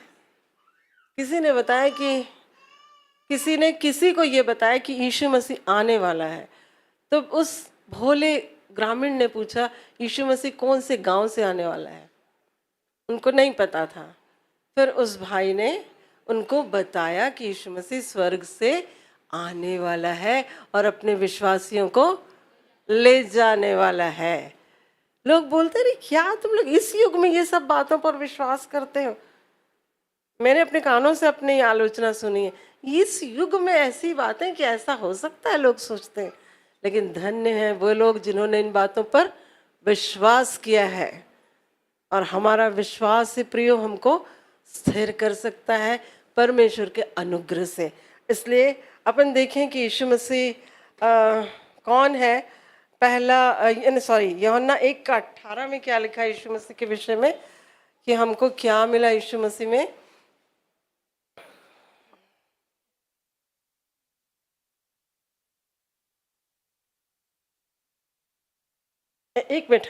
Speaker 2: किसी ने बताया कि किसी ने किसी को ये बताया कि यीशु मसीह आने वाला है। तो उस भोले ग्रामीण ने पूछा, यीशु मसीह कौन से गांव से आने वाला है? उनको नहीं पता था। फिर उस भाई ने उनको बताया कि यीशु मसीह स्वर्ग से आने वाला है और अपने विश्वासियों को ले जाने वाला है। लोग बोलते रहे, क्या तुम लोग इस युग में ये सब बातों पर विश्वास करते हो? मैंने अपने कानों से अपनी आलोचना सुनी है, इस युग में ऐसी बातें कि ऐसा हो सकता है, लोग सोचते हैं। लेकिन धन्य है वो लोग जिन्होंने इन बातों पर विश्वास किया है। और हमारा विश्वास ही प्रियो हमको स्थिर कर सकता है परमेश्वर के अनुग्रह से। इसलिए अपन देखें कि यीशु मसीह कौन है। पहला यूहन्ना 1:18 में क्या लिखा है यीशु मसीह के विषय में, कि हमको क्या मिला यीशु मसीह में। एक मिनट,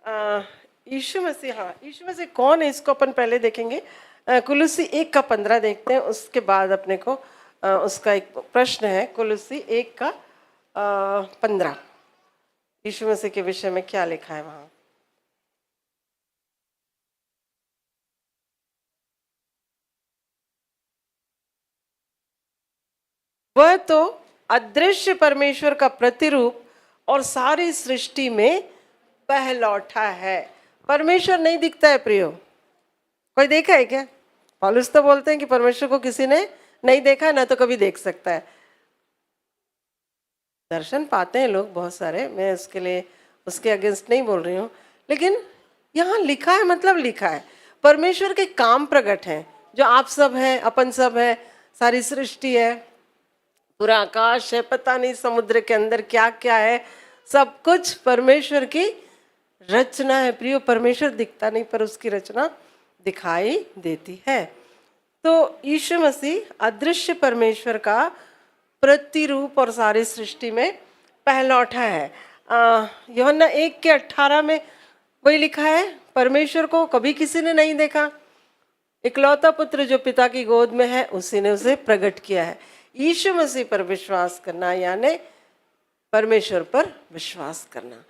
Speaker 2: हाँ, यीशु मसीह कौन है, इसको अपन पहले देखेंगे। कुलुसी 1:15 देखते हैं, उसके बाद अपने को उसका एक प्रश्न है। कुलुसी 1:15 यीशु मसीह के विषय में क्या लिखा है वहां। वह तो अदृश्य परमेश्वर का प्रतिरूप और सारी सृष्टि में पहलौठा है। परमेश्वर नहीं दिखता है प्रियो, कोई देखा है क्या? पौलुस तो बोलते हैं कि परमेश्वर को किसी ने नहीं देखा, ना तो कभी देख सकता है। दर्शन पाते हैं लोग बहुत सारे, मैं उसके अगेंस्ट नहीं बोल रही हूँ, लेकिन यहाँ लिखा है, मतलब लिखा है परमेश्वर के काम प्रकट हैं, जो आप सब हैं, अपन सब है, सारी सृष्टि है, पूरा आकाश है, पता नहीं समुद्र के अंदर क्या क्या है, सब कुछ परमेश्वर की रचना है प्रियो। परमेश्वर दिखता नहीं पर उसकी रचना दिखाई देती है। तो यीशु मसीह अदृश्य परमेश्वर का प्रतिरूप और सारी सृष्टि में पहलौठा है। यूहन्ना 1:18 में वही लिखा है, परमेश्वर को कभी किसी ने नहीं देखा, इकलौता पुत्र जो पिता की गोद में है उसी ने उसे प्रकट किया है। यीशु मसीह पर विश्वास करना यानी परमेश्वर पर विश्वास करना।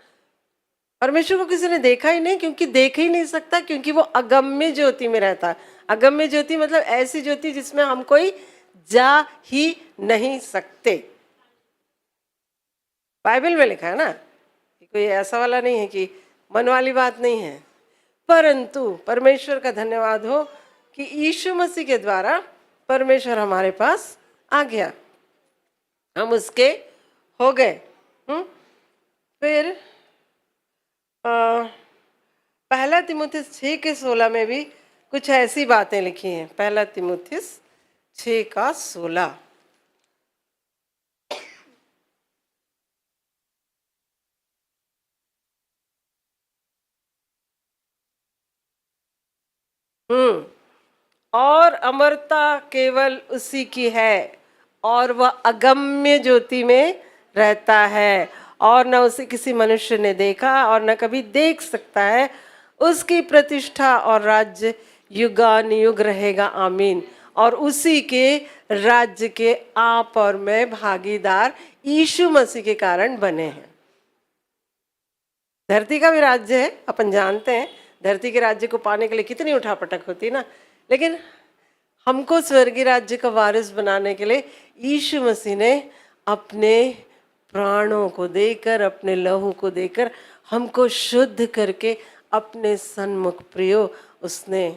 Speaker 2: परमेश्वर को किसी ने देखा ही नहीं, क्योंकि देख ही नहीं सकता, क्योंकि वो अगम्य ज्योति में रहता है। अगम्य ज्योति मतलब ऐसी ज्योति जिसमें हम कोई जा ही नहीं सकते। बाइबल में लिखा है ना, कोई ऐसा वाला नहीं है कि मन वाली बात नहीं है। परंतु परमेश्वर का धन्यवाद हो कि यीशु मसीह के द्वारा परमेश्वर हमारे पास आ गया, हम उसके हो गए। फिर पहला तीमुथियुस 6:16 में भी कुछ ऐसी बातें लिखी हैं। पहला तीमुथियुस 6:16। और अमरता केवल उसी की है, और वह अगम्य ज्योति में रहता है, और न उसे किसी मनुष्य ने देखा और न कभी देख सकता है। उसकी प्रतिष्ठा और राज्य युगानुयुग रहेगा, आमीन। और उसी के राज्य के आप और मैं भागीदार यीशु मसीह के कारण बने हैं। धरती का भी राज्य है, अपन जानते हैं। धरती के राज्य को पाने के लिए कितनी उठापटक होती ना, लेकिन हमको स्वर्गीय राज्य का वारिस बनाने के लिए यीशु मसीह ने अपने प्राणों को देकर, अपने लहू को देकर हमको शुद्ध करके अपने सन्मुख प्रियो उसने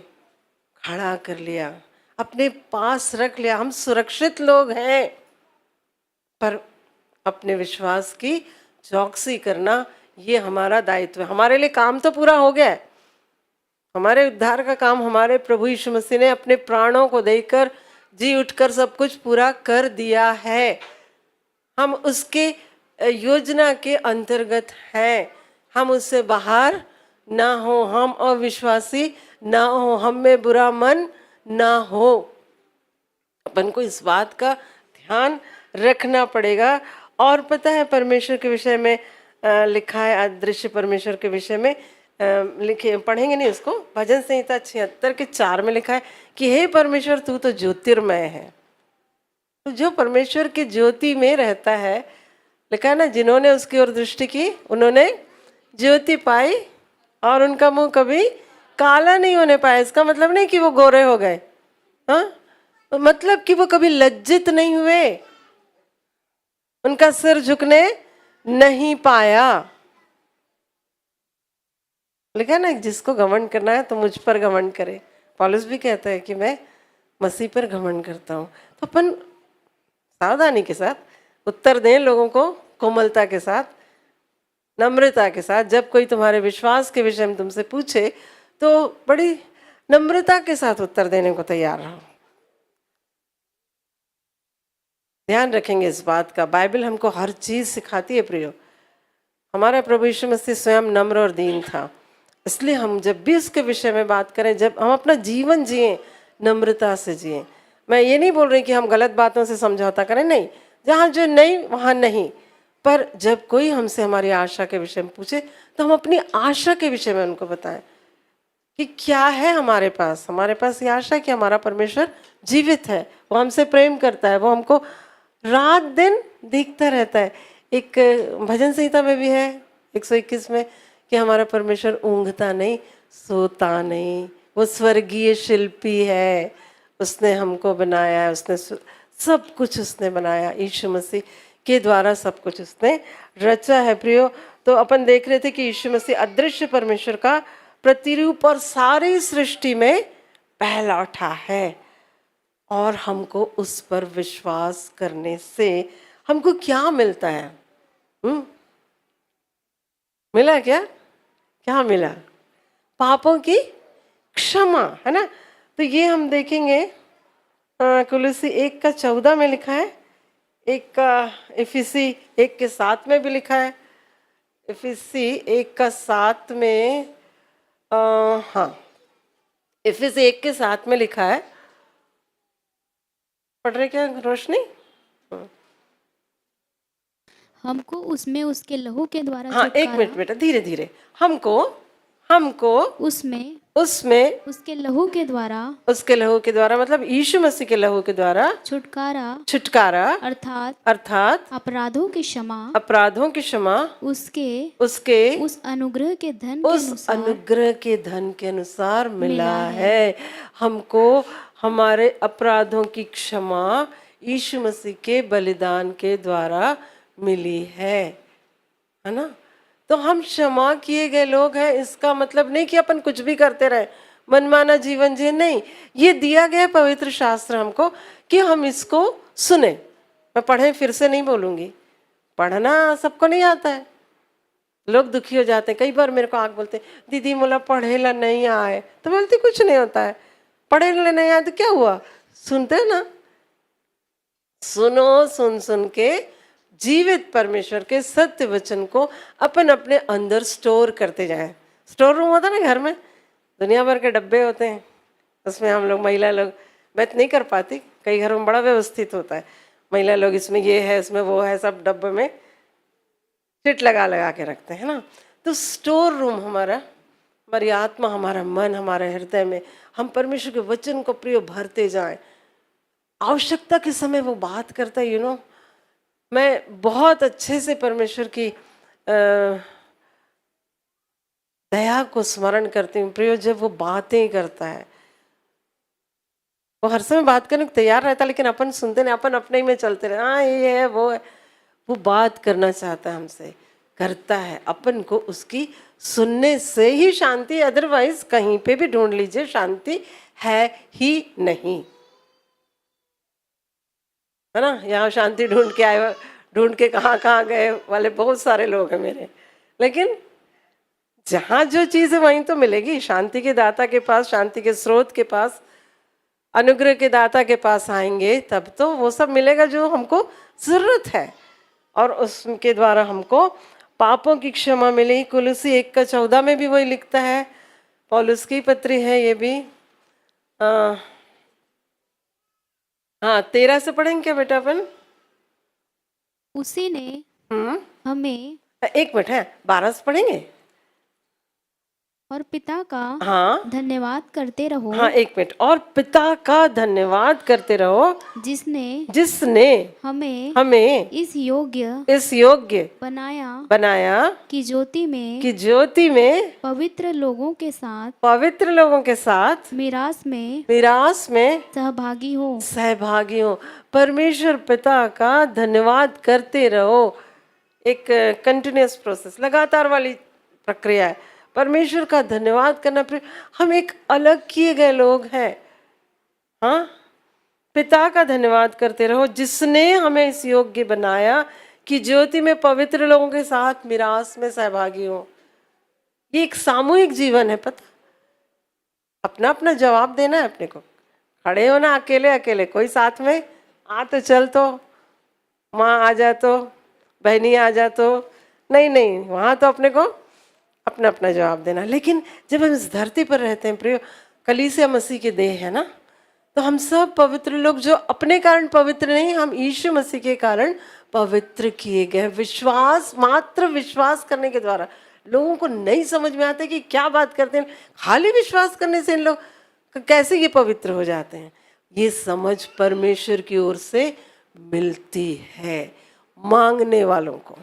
Speaker 2: खड़ा कर लिया, अपने पास रख लिया। हम सुरक्षित लोग हैं, पर अपने विश्वास की चौकसी करना ये हमारा दायित्व है। हमारे लिए काम तो पूरा हो गया है, हमारे उद्धार का काम हमारे प्रभु यीशु मसीह ने अपने प्राणों को देकर जी उठकर सब कुछ पूरा कर दिया है। हम उसके योजना के अंतर्गत हैं, हम उससे बाहर ना हो, हम अविश्वासी ना हो, हम में बुरा मन ना हो। अपन को इस बात का ध्यान रखना पड़ेगा। और पता है परमेश्वर के विषय में लिखा है, अदृश्य परमेश्वर के विषय में लिखे, पढ़ेंगे नहीं उसको, भजन संहिता 76:4 में लिखा है कि हे परमेश्वर तू तो ज्योतिर्मय है। तो जो परमेश्वर की ज्योति में रहता है, लिखा है ना, जिन्होंने उसकी ओर दृष्टि की उन्होंने ज्योति पाई और उनका मुंह कभी काला नहीं होने पाया। इसका मतलब नहीं कि वो गोरे हो गए, हाँ, मतलब कि वो कभी लज्जित नहीं हुए, उनका सिर झुकने नहीं पाया। लिखा है ना, जिसको घमंड करना है तो मुझ पर घमंड करे। पौलुस भी कहता है कि मैं मसीह पर घमंड करता हूँ। तो अपन सावधानी के साथ उत्तर दें लोगों को, कोमलता के साथ, नम्रता के साथ। जब कोई तुम्हारे विश्वास के विषय में तुमसे पूछे तो बड़ी नम्रता के साथ उत्तर देने को तैयार रहो। ध्यान रखेंगे इस बात का। बाइबल हमको हर चीज सिखाती है प्रियो। हमारा प्रभु यीशु मसीह स्वयं नम्र और दीन था, इसलिए हम जब भी उसके विषय में बात करें, जब हम अपना जीवन जिए नम्रता से जिए। मैं ये नहीं बोल रही कि हम गलत बातों से समझौता करें, नहीं, जहाँ जो नहीं वहाँ नहीं, पर जब कोई हमसे हमारी आशा के विषय में पूछे तो हम अपनी आशा के विषय में उनको बताएं कि क्या है हमारे पास। हमारे पास ये आशा है कि हमारा परमेश्वर जीवित है, वो हमसे प्रेम करता है, वो हमको रात दिन दिखता रहता है। एक भजन संहिता में भी है 121 में कि हमारा परमेश्वर ऊँघता नहीं, सोता नहीं, वो स्वर्गीय शिल्पी है, उसने हमको बनाया है, उसने सब कुछ उसने बनाया, यीशु मसीह के द्वारा सब कुछ उसने रचा है प्रियो। तो अपन देख रहे थे कि यीशु मसीह अदृश्य परमेश्वर का प्रतिरूप और सारी सृष्टि में पहलौठा है, और हमको उस पर विश्वास करने से हमको क्या मिलता है? मिला क्या? क्या मिला? पापों की क्षमा, है ना। तो ये हम देखेंगे कुलुसी 1:14 में लिखा है, एक का इफिसी 1:7 में भी लिखा है। इफिसी 1:7 में हाँ, इफिसी 1:7 में लिखा है। पढ़ रहे क्या रोशनी?
Speaker 3: हमको उसमें उसके लहू के द्वारा
Speaker 2: हाँ, एक
Speaker 3: छुटकारा,
Speaker 2: मिनट बेटा, धीरे धीरे। हमको
Speaker 3: उसमें
Speaker 2: उसमें
Speaker 3: उसके लहू के द्वारा
Speaker 2: उसके लहू के द्वारा, मतलब यीशु मसीह के लहू के द्वारा छुटकारा
Speaker 3: अर्थात
Speaker 2: अर्थात
Speaker 3: अपराधों की क्षमा
Speaker 2: अपराधों की क्षमा
Speaker 3: उसके
Speaker 2: उस
Speaker 3: अनुग्रह के धन के अनुसार
Speaker 2: अनुग्रह के धन के अनुसार मिला है। हमको हमारे अपराधों की क्षमा यीशु मसीह के बलिदान के द्वारा मिली है ना। तो हम क्षमा किए गए लोग हैं। इसका मतलब नहीं कि अपन कुछ भी करते रहे, मनमाना जीवन जिए, नहीं। ये दिया गया पवित्र शास्त्र हमको कि हम इसको सुने। मैं पढ़े फिर से नहीं बोलूंगी, पढ़ना सबको नहीं आता है। लोग दुखी हो जाते हैं। कई बार मेरे को आग बोलते, दीदी मोला पढ़े ला नहीं आए। तो बोलती कुछ नहीं होता है, पढ़े ला नहीं आए तो क्या हुआ, सुनते हैं ना। सुनो, सुन सुन के जीवित परमेश्वर के सत्य वचन को अपन अपने अंदर स्टोर करते जाएं। स्टोर रूम होता है ना घर में, दुनिया भर के डब्बे होते हैं, उसमें हम लोग महिला लोग, मैं नहीं कर पाती, कई घरों में बड़ा व्यवस्थित होता है। महिला लोग इसमें ये है, इसमें वो है, सब डब्बे में चिट लगा लगा के रखते हैं ना। तो स्टोर रूम हमारा, हमारी आत्मा, हमारा मन, हमारे हृदय में हम परमेश्वर के वचन को प्रिय भरते जाएं। आवश्यकता के समय वो बात करता है। मैं बहुत अच्छे से परमेश्वर की दया को स्मरण करती हूँ प्रियो, जब वो बातें करता है। वो हर समय बात करने को तैयार रहता है, लेकिन अपन सुनते नहीं, अपन अपने ही में चलते रहे। हाँ, ये है, वो है। वो बात करना चाहता है हमसे, करता है। अपन को उसकी सुनने से ही शांति, अदरवाइज कहीं पे भी ढूंढ लीजिए, शांति है ही नहीं, है ना। यहाँ शांति ढूंढ के आए, ढूंढ के कहाँ गए वाले बहुत सारे लोग हैं मेरे। लेकिन जहाँ जो चीज़ है वहीं तो मिलेगी। शांति के दाता के पास, शांति के स्रोत के पास, अनुग्रह के दाता के पास आएंगे तब तो वो सब मिलेगा जो हमको जरूरत है। और उसके द्वारा हमको पापों की क्षमा मिली। कुलुसी 1:14 में भी वही लिखता है। पौलुस की पत्री है ये भी। हाँ, 13 से पढ़ेंगे क्या बेटा अपन?
Speaker 3: उसी ने हमें,
Speaker 2: एक मिनट है, 12 से पढ़ेंगे।
Speaker 3: और पिता का
Speaker 2: हाँ
Speaker 3: धन्यवाद करते रहो।
Speaker 2: हाँ, एक मिनट। और पिता का धन्यवाद करते रहो, जिसने हमें इस योग्य बनाया
Speaker 3: कि ज्योति में पवित्र लोगों के साथ मीरास में सहभागी हो।
Speaker 2: परमेश्वर पिता का धन्यवाद करते रहो। एक कंटिन्यूअस प्रोसेस, लगातार वाली प्रक्रिया है। परमेश्वर का धन्यवाद करना। हम एक अलग किए गए लोग हैं। हाँ, पिता का धन्यवाद करते रहो, जिसने हमें इस योग्य बनाया कि ज्योति में पवित्र लोगों के साथ मिरास में सहभागी हो। ये एक सामूहिक जीवन है। पता, अपना अपना जवाब देना है अपने को। खड़े हो ना अकेले अकेले, कोई साथ में आ तो चल, तो माँ आ जा, तो बहनी आ जा, तो नहीं, वहाँ तो अपने को अपना अपना जवाब देना। लेकिन जब हम इस धरती पर रहते हैं प्रियो, कलीसिया मसीह के देह है ना, तो हम सब पवित्र लोग, जो अपने कारण पवित्र नहीं, हम यीशु मसीह के कारण पवित्र किए गए। मात्र विश्वास करने के द्वारा। लोगों को नहीं समझ में आता कि क्या बात करते हैं, खाली विश्वास करने से इन लोग कैसे ये पवित्र हो जाते हैं। ये समझ परमेश्वर की ओर से मिलती है मांगने वालों को,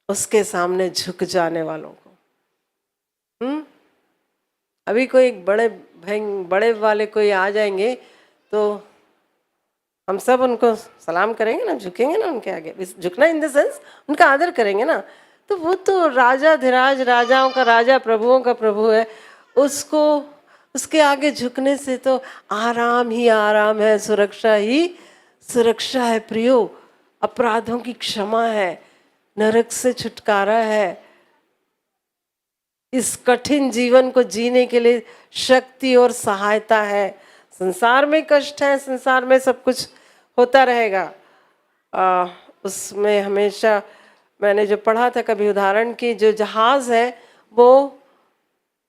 Speaker 2: उसके सामने झुक जाने वालों को। अभी कोई बड़े वाले कोई आ जाएंगे तो हम सब उनको सलाम करेंगे ना, झुकेंगे ना उनके आगे। झुकना इन द सेंस उनका आदर करेंगे ना। तो वो तो राजा धीराज, राजाओं का राजा, प्रभुओं का प्रभु है। उसको उसके आगे झुकने से तो आराम ही आराम है, सुरक्षा ही सुरक्षा है प्रियो। अपराधों की क्षमा है, नरक से छुटकारा है। इस कठिन जीवन को जीने के लिए शक्ति और सहायता है। संसार में कष्ट है, संसार में सब कुछ होता रहेगा। उसमें हमेशा मैंने जो पढ़ा था कभी उदाहरण की, जो जहाज है वो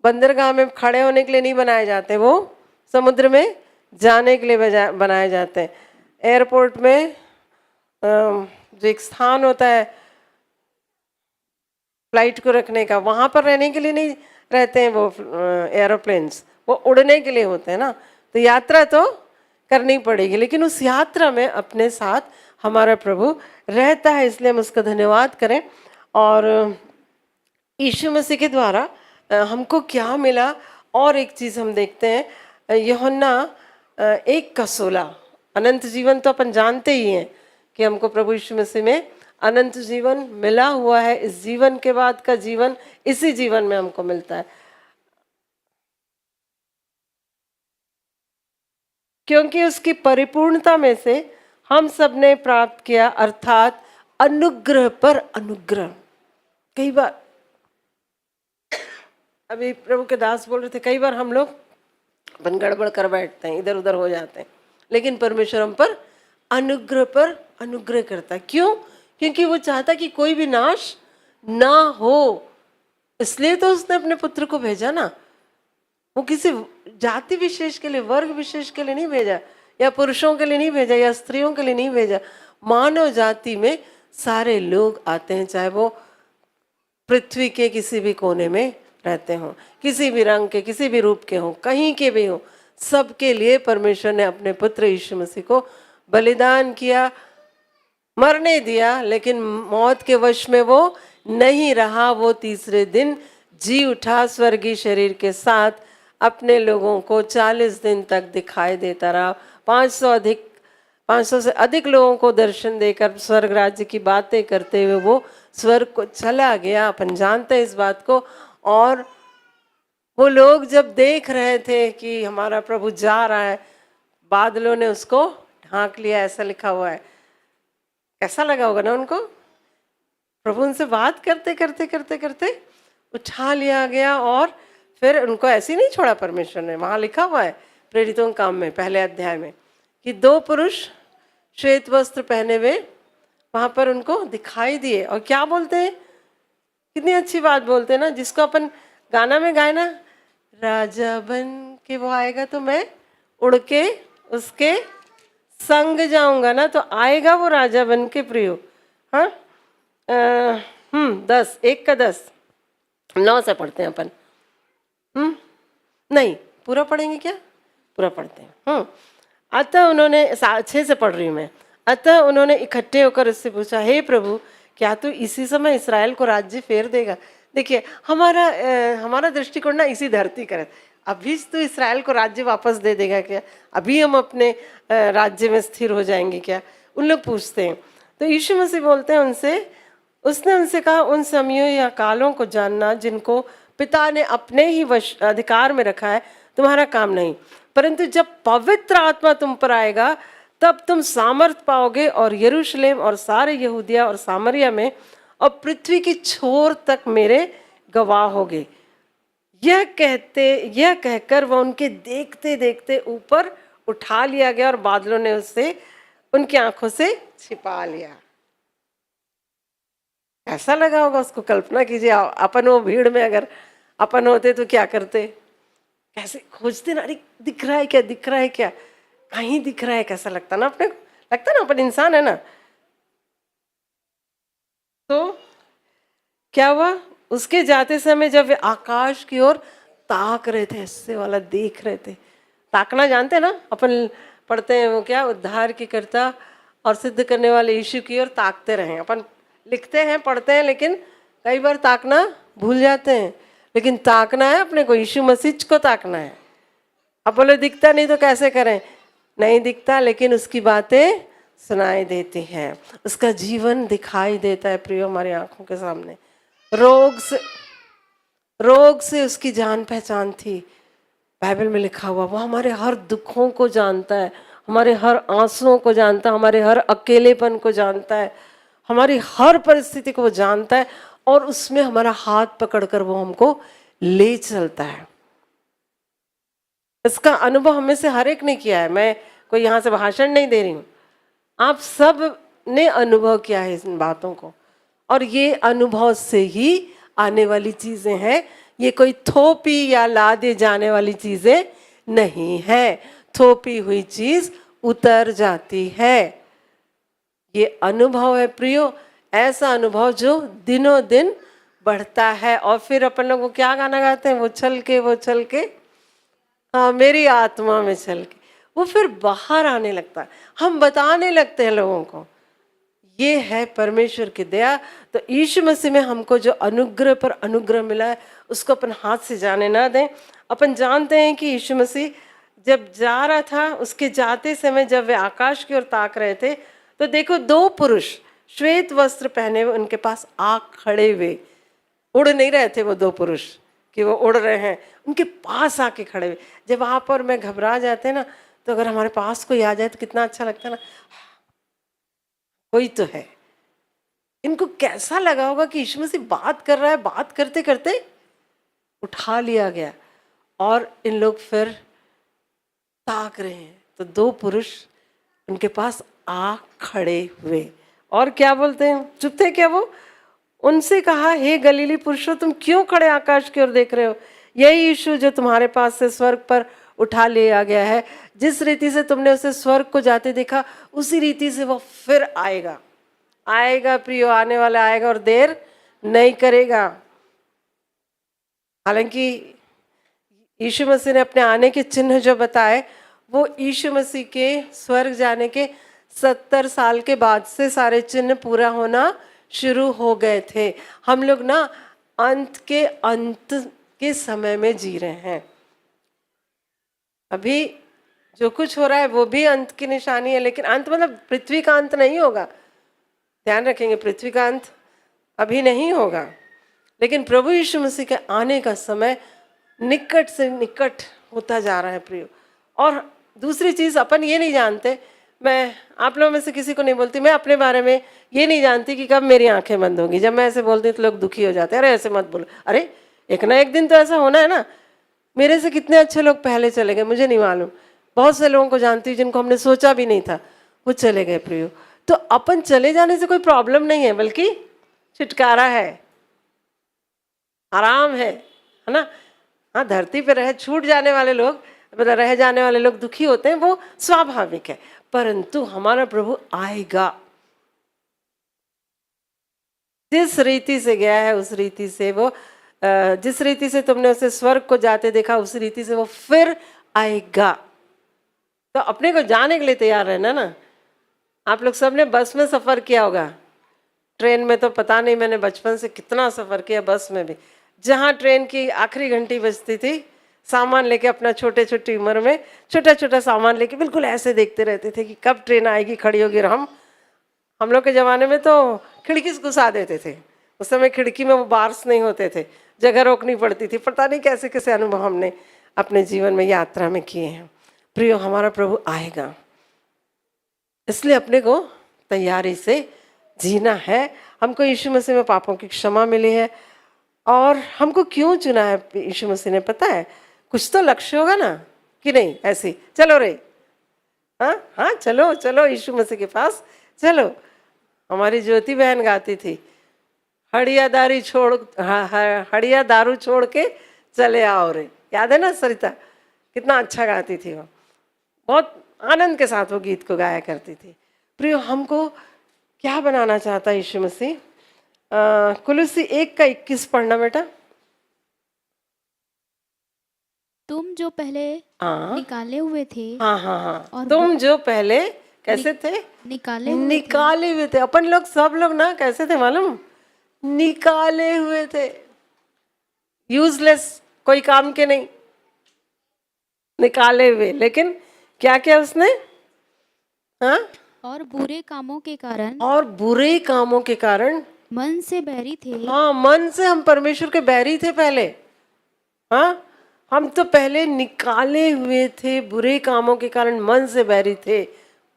Speaker 2: बंदरगाह में खड़े होने के लिए नहीं बनाए जाते, वो समुद्र में जाने के लिए बनाए जाते हैं। एयरपोर्ट में जो एक स्थान होता है फ्लाइट को रखने का, वहाँ पर रहने के लिए नहीं रहते हैं वो एरोप्लेन्स, वो उड़ने के लिए होते हैं ना। तो यात्रा तो करनी पड़ेगी, लेकिन उस यात्रा में अपने साथ हमारा प्रभु रहता है, इसलिए हम उसका धन्यवाद करें। और यीशु मसीह के द्वारा हमको क्या मिला, और एक चीज़ हम देखते हैं यूहन्ना 1:16। अनंत जीवन तो अपन जानते ही हैं कि हमको प्रभु यीशु मसीह में अनंत जीवन मिला हुआ है। इस जीवन के बाद का जीवन इसी जीवन में हमको मिलता है, क्योंकि उसकी परिपूर्णता में से हम सब ने प्राप्त किया, अर्थात अनुग्रह पर अनुग्रह। कई बार अभी प्रभु के दास बोल रहे थे, कई बार हम लोग अपन गड़बड़ कर बैठते हैं, इधर उधर हो जाते हैं, लेकिन परमेश्वर हम पर अनुग्रह करता है। क्यों? क्योंकि वो चाहता कि कोई भी नाश ना हो, इसलिए तो उसने अपने पुत्र को भेजा ना। वो किसी जाति विशेष के लिए, वर्ग विशेष के लिए नहीं भेजा, या पुरुषों के लिए नहीं भेजा, या स्त्रियों के लिए नहीं भेजा। मानव जाति में सारे लोग आते हैं, चाहे वो पृथ्वी के किसी भी कोने में रहते हों, किसी भी रंग के, किसी भी रूप के हों, कहीं के भी हों, सबके लिए परमेश्वर ने अपने पुत्र यीशु मसीह को बलिदान किया, मरने दिया, लेकिन मौत के वश में वो नहीं रहा। वो तीसरे दिन जी उठा स्वर्गीय शरीर के साथ, अपने लोगों को 40 दिन तक दिखाई देता रहा। 500 से अधिक लोगों को दर्शन देकर स्वर्ग राज्य की बातें करते हुए वो स्वर्ग को चला गया। अपन जानते हैं इस बात को। और वो लोग जब देख रहे थे कि हमारा प्रभु जा रहा है, बादलों ने उसको ढांक लिया, ऐसा लिखा हुआ है। कैसा लगा होगा ना उनको? प्रभु उनसे बात करते करते करते करते उठा लिया गया, और फिर उनको ऐसे ही नहीं छोड़ा परमेश्वर ने। वहाँ लिखा हुआ है प्रेरितों के काम में पहले अध्याय में कि 2 पुरुष श्वेत वस्त्र पहने हुए वहाँ पर उनको दिखाई दिए, और क्या बोलते हैं? कितनी अच्छी बात बोलते हैं ना, जिसको अपन गाना में गाए ना, राजा बन के वो आएगा तो मैं उड़ के उसके संग जाऊंगा ना। तो आएगा वो राजा बन के प्रियो। हाँ 10 1 का 10 9 से पढ़ते हैं अपन। नहीं पूरा पढ़ेंगे क्या? पूरा पढ़ते हैं। अतः उन्होंने 6 से पढ़ रही हूँ मैं। अतः उन्होंने इकट्ठे होकर उससे पूछा, हे प्रभु, क्या तू इसी समय इसराइल को राज्य फेर देगा? देखिए हमारा दृष्टिकोण ना इसी धरती का है। अभी तो इसराइल को राज्य वापस दे देगा क्या? अभी हम अपने राज्य में स्थिर हो जाएंगे क्या? उन लोग पूछते हैं। तो यीशु मसीह बोलते हैं उसने उनसे कहा, उन समयों या कालों को जानना जिनको पिता ने अपने ही अधिकार में रखा है तुम्हारा काम नहीं, परंतु जब पवित्र आत्मा तुम पर आएगा तब तुम सामर्थ पाओगे, और यरूशलेम और सारे यहूदिया और सामरिया में और पृथ्वी की छोर तक मेरे गवाह होगे। यह कहकर वह उनके देखते देखते ऊपर उठा लिया गया, और बादलों ने उससे उनकी आंखों से छिपा लिया। ऐसा लगा होगा उसको। कल्पना कीजिए अपन वो भीड़ में अगर अपन होते तो क्या करते? कैसे खोजते ना, अरे दिख रहा है क्या, दिख रहा है क्या, कहीं दिख रहा है, कैसा लगता ना अपने को? लगता ना अपन इंसान है ना। तो क्या हुआ? उसके जाते समय जब वे आकाश की ओर ताक रहे थे, ऐसे वाला देख रहे थे। ताकना जानते ना, अपन पढ़ते हैं वो क्या, उद्धार की कर्ता और सिद्ध करने वाले यीशु की ओर ताकते रहे। अपन लिखते हैं, पढ़ते हैं, लेकिन कई बार ताकना भूल जाते हैं। लेकिन ताकना है अपने को, यीशु मसीह को ताकना है। अब बोले दिखता नहीं तो कैसे करें? नहीं दिखता, लेकिन उसकी बातें सुनाई देती हैं, उसका जीवन दिखाई देता है प्रियो हमारी आंखों के सामने। रोग से उसकी जान पहचान थी, बाइबल में लिखा हुआ। वो हमारे हर दुखों को जानता है, हमारे हर आंसुओं को जानता है, हमारे हर अकेलेपन को जानता है, हमारी हर परिस्थिति को वो जानता है, और उसमें हमारा हाथ पकड़कर वो हमको ले चलता है। इसका अनुभव हमें से हर एक ने किया है। मैं कोई यहाँ से भाषण नहीं दे रही हूँ, आप सब ने अनुभव किया है इन बातों को, और ये अनुभव से ही आने वाली चीजें हैं। ये कोई थोपी या ला दे जाने वाली चीजें नहीं है। थोपी हुई चीज उतर जाती है। ये अनुभव है प्रियो, ऐसा अनुभव जो दिनों दिन बढ़ता है। और फिर अपन लोग वो क्या गाना गाते हैं, वो छल के हाँ मेरी आत्मा में छल के, वो फिर बाहर आने लगता है। हम बताने लगते हैं लोगों को। ये है परमेश्वर की दया। तो यीशु मसीह में हमको जो अनुग्रह पर अनुग्रह मिला है उसको अपन हाथ से जाने ना दें। अपन जानते हैं कि यीशु मसीह जब जा रहा था, उसके जाते समय जब वे आकाश की ओर ताक रहे थे, तो देखो दो पुरुष श्वेत वस्त्र पहने हुए उनके पास आ खड़े हुए। उड़ नहीं रहे थे वो दो पुरुष कि वो उड़ रहे हैं, उनके पास आके खड़े हुए। जब आप और मैं घबरा जाते हैं ना, तो अगर हमारे पास कोई आ जाए तो कितना अच्छा लगता है ना, कोई तो है। इनको कैसा लगा होगा कि यीशु मसीह बात कर रहा है, बात करते करते उठा लिया गया और इन लोग फिर ताक रहे हैं। तो दो पुरुष उनके पास आ खड़े हुए और क्या बोलते हैं, चुप थे क्या वो? उनसे कहा, हे गलीली पुरुषों, तुम क्यों खड़े आकाश की ओर देख रहे हो? यही यीशु जो तुम्हारे पास से स्वर्ग पर उठा लिया गया है, जिस रीति से तुमने उसे स्वर्ग को जाते देखा, उसी रीति से वो फिर आएगा। आएगा प्रियो, आने वाला आएगा और देर नहीं करेगा। हालांकि यीशु मसीह ने अपने आने के चिन्ह जो बताए, वो यीशु मसीह के स्वर्ग जाने के 70 साल के बाद से सारे चिन्ह पूरा होना शुरू हो गए थे। हम लोग ना अंत के समय में जी रहे हैं। अभी जो कुछ हो रहा है वो भी अंत की निशानी है, लेकिन अंत मतलब पृथ्वी का अंत नहीं होगा। ध्यान रखेंगे, पृथ्वी का अंत अभी नहीं होगा, लेकिन प्रभु यीशु मसीह के आने का समय निकट से निकट होता जा रहा है प्रियो। और दूसरी चीज़, अपन ये नहीं जानते, मैं आप लोगों में से किसी को नहीं बोलती, मैं अपने बारे में ये नहीं जानती कि कब मेरी आंखें बंद होंगी। जब मैं ऐसे बोलती तो लोग दुखी हो जाते हैं, अरे ऐसे मत बोलो, अरे एक ना एक दिन तो ऐसा होना है ना। मेरे से कितने अच्छे लोग पहले चले गए, मुझे नहीं मालूम। बहुत से लोगों को जानती हूँ जिनको हमने सोचा भी नहीं था, वो चले गए प्रियो। तो अपन चले जाने से कोई प्रॉब्लम नहीं है, बल्कि छुटकारा है, आराम है ना। हाँ, धरती पे छूट जाने वाले लोग, मतलब रह जाने वाले लोग दुखी होते हैं, वो स्वाभाविक है। परंतु हमारा प्रभु आएगा, जिस रीति से गया है उस रीति से वो, जिस रीति से तुमने उसे स्वर्ग को जाते देखा, उस रीति से वो फिर आएगा। तो अपने को जाने के लिए तैयार रहना ना। आप लोग सब ने बस में सफ़र किया होगा, ट्रेन में तो पता नहीं, मैंने बचपन से कितना सफ़र किया बस में भी। जहाँ ट्रेन की आखिरी घंटी बजती थी, सामान लेके अपना छोटी उम्र में छोटा सामान लेके बिल्कुल ऐसे देखते रहते थे कि कब ट्रेन आएगी, खड़ी होगी। और हम लोग के ज़माने में तो खिड़की से घुसा देते थे। उस समय खिड़की में वो बार्स नहीं होते थे, जगह रोकनी पड़ती थी। पता नहीं कैसे कैसे अनुभव हमने अपने जीवन में यात्रा में किए हैं। प्रियो, हमारा प्रभु आएगा, इसलिए अपने को तैयारी से जीना है। हमको यीशु मसीह में पापों की क्षमा मिली है। और हमको क्यों चुना है यीशु मसीह ने, पता है? कुछ तो लक्ष्य होगा ना, कि नहीं? ऐसे चलो रे, हाँ चलो चलो यीशु मसीह के पास चलो। हमारी ज्योति बहन गाती थी, हड़िया दारू छोड़ के चले आओ रे। याद है ना सरिता? कितना अच्छा गाती थी वो, बहुत आनंद के साथ वो गीत को गाया करती थी। प्रियो, हमको क्या बनाना चाहता है यीशु मसीह? कुलुसी 1:21 पढ़ना बेटा।
Speaker 3: तुम जो पहले निकाले हुए थे,
Speaker 2: हाँ,
Speaker 3: और
Speaker 2: तुम जो पहले कैसे थे? निकाले हुए थे। अपन लोग सब लोग ना कैसे थे मालूम? निकाले हुए थे, यूजलेस, कोई काम के नहीं, निकाले हुए। लेकिन क्या किया उसने? हाँ,
Speaker 3: और बुरे कामों के कारण मन से बैरी थे।
Speaker 2: हाँ, मन से हम परमेश्वर के बैरी थे पहले। हाँ, हम तो पहले निकाले हुए थे, बुरे कामों के कारण मन से बैरी थे।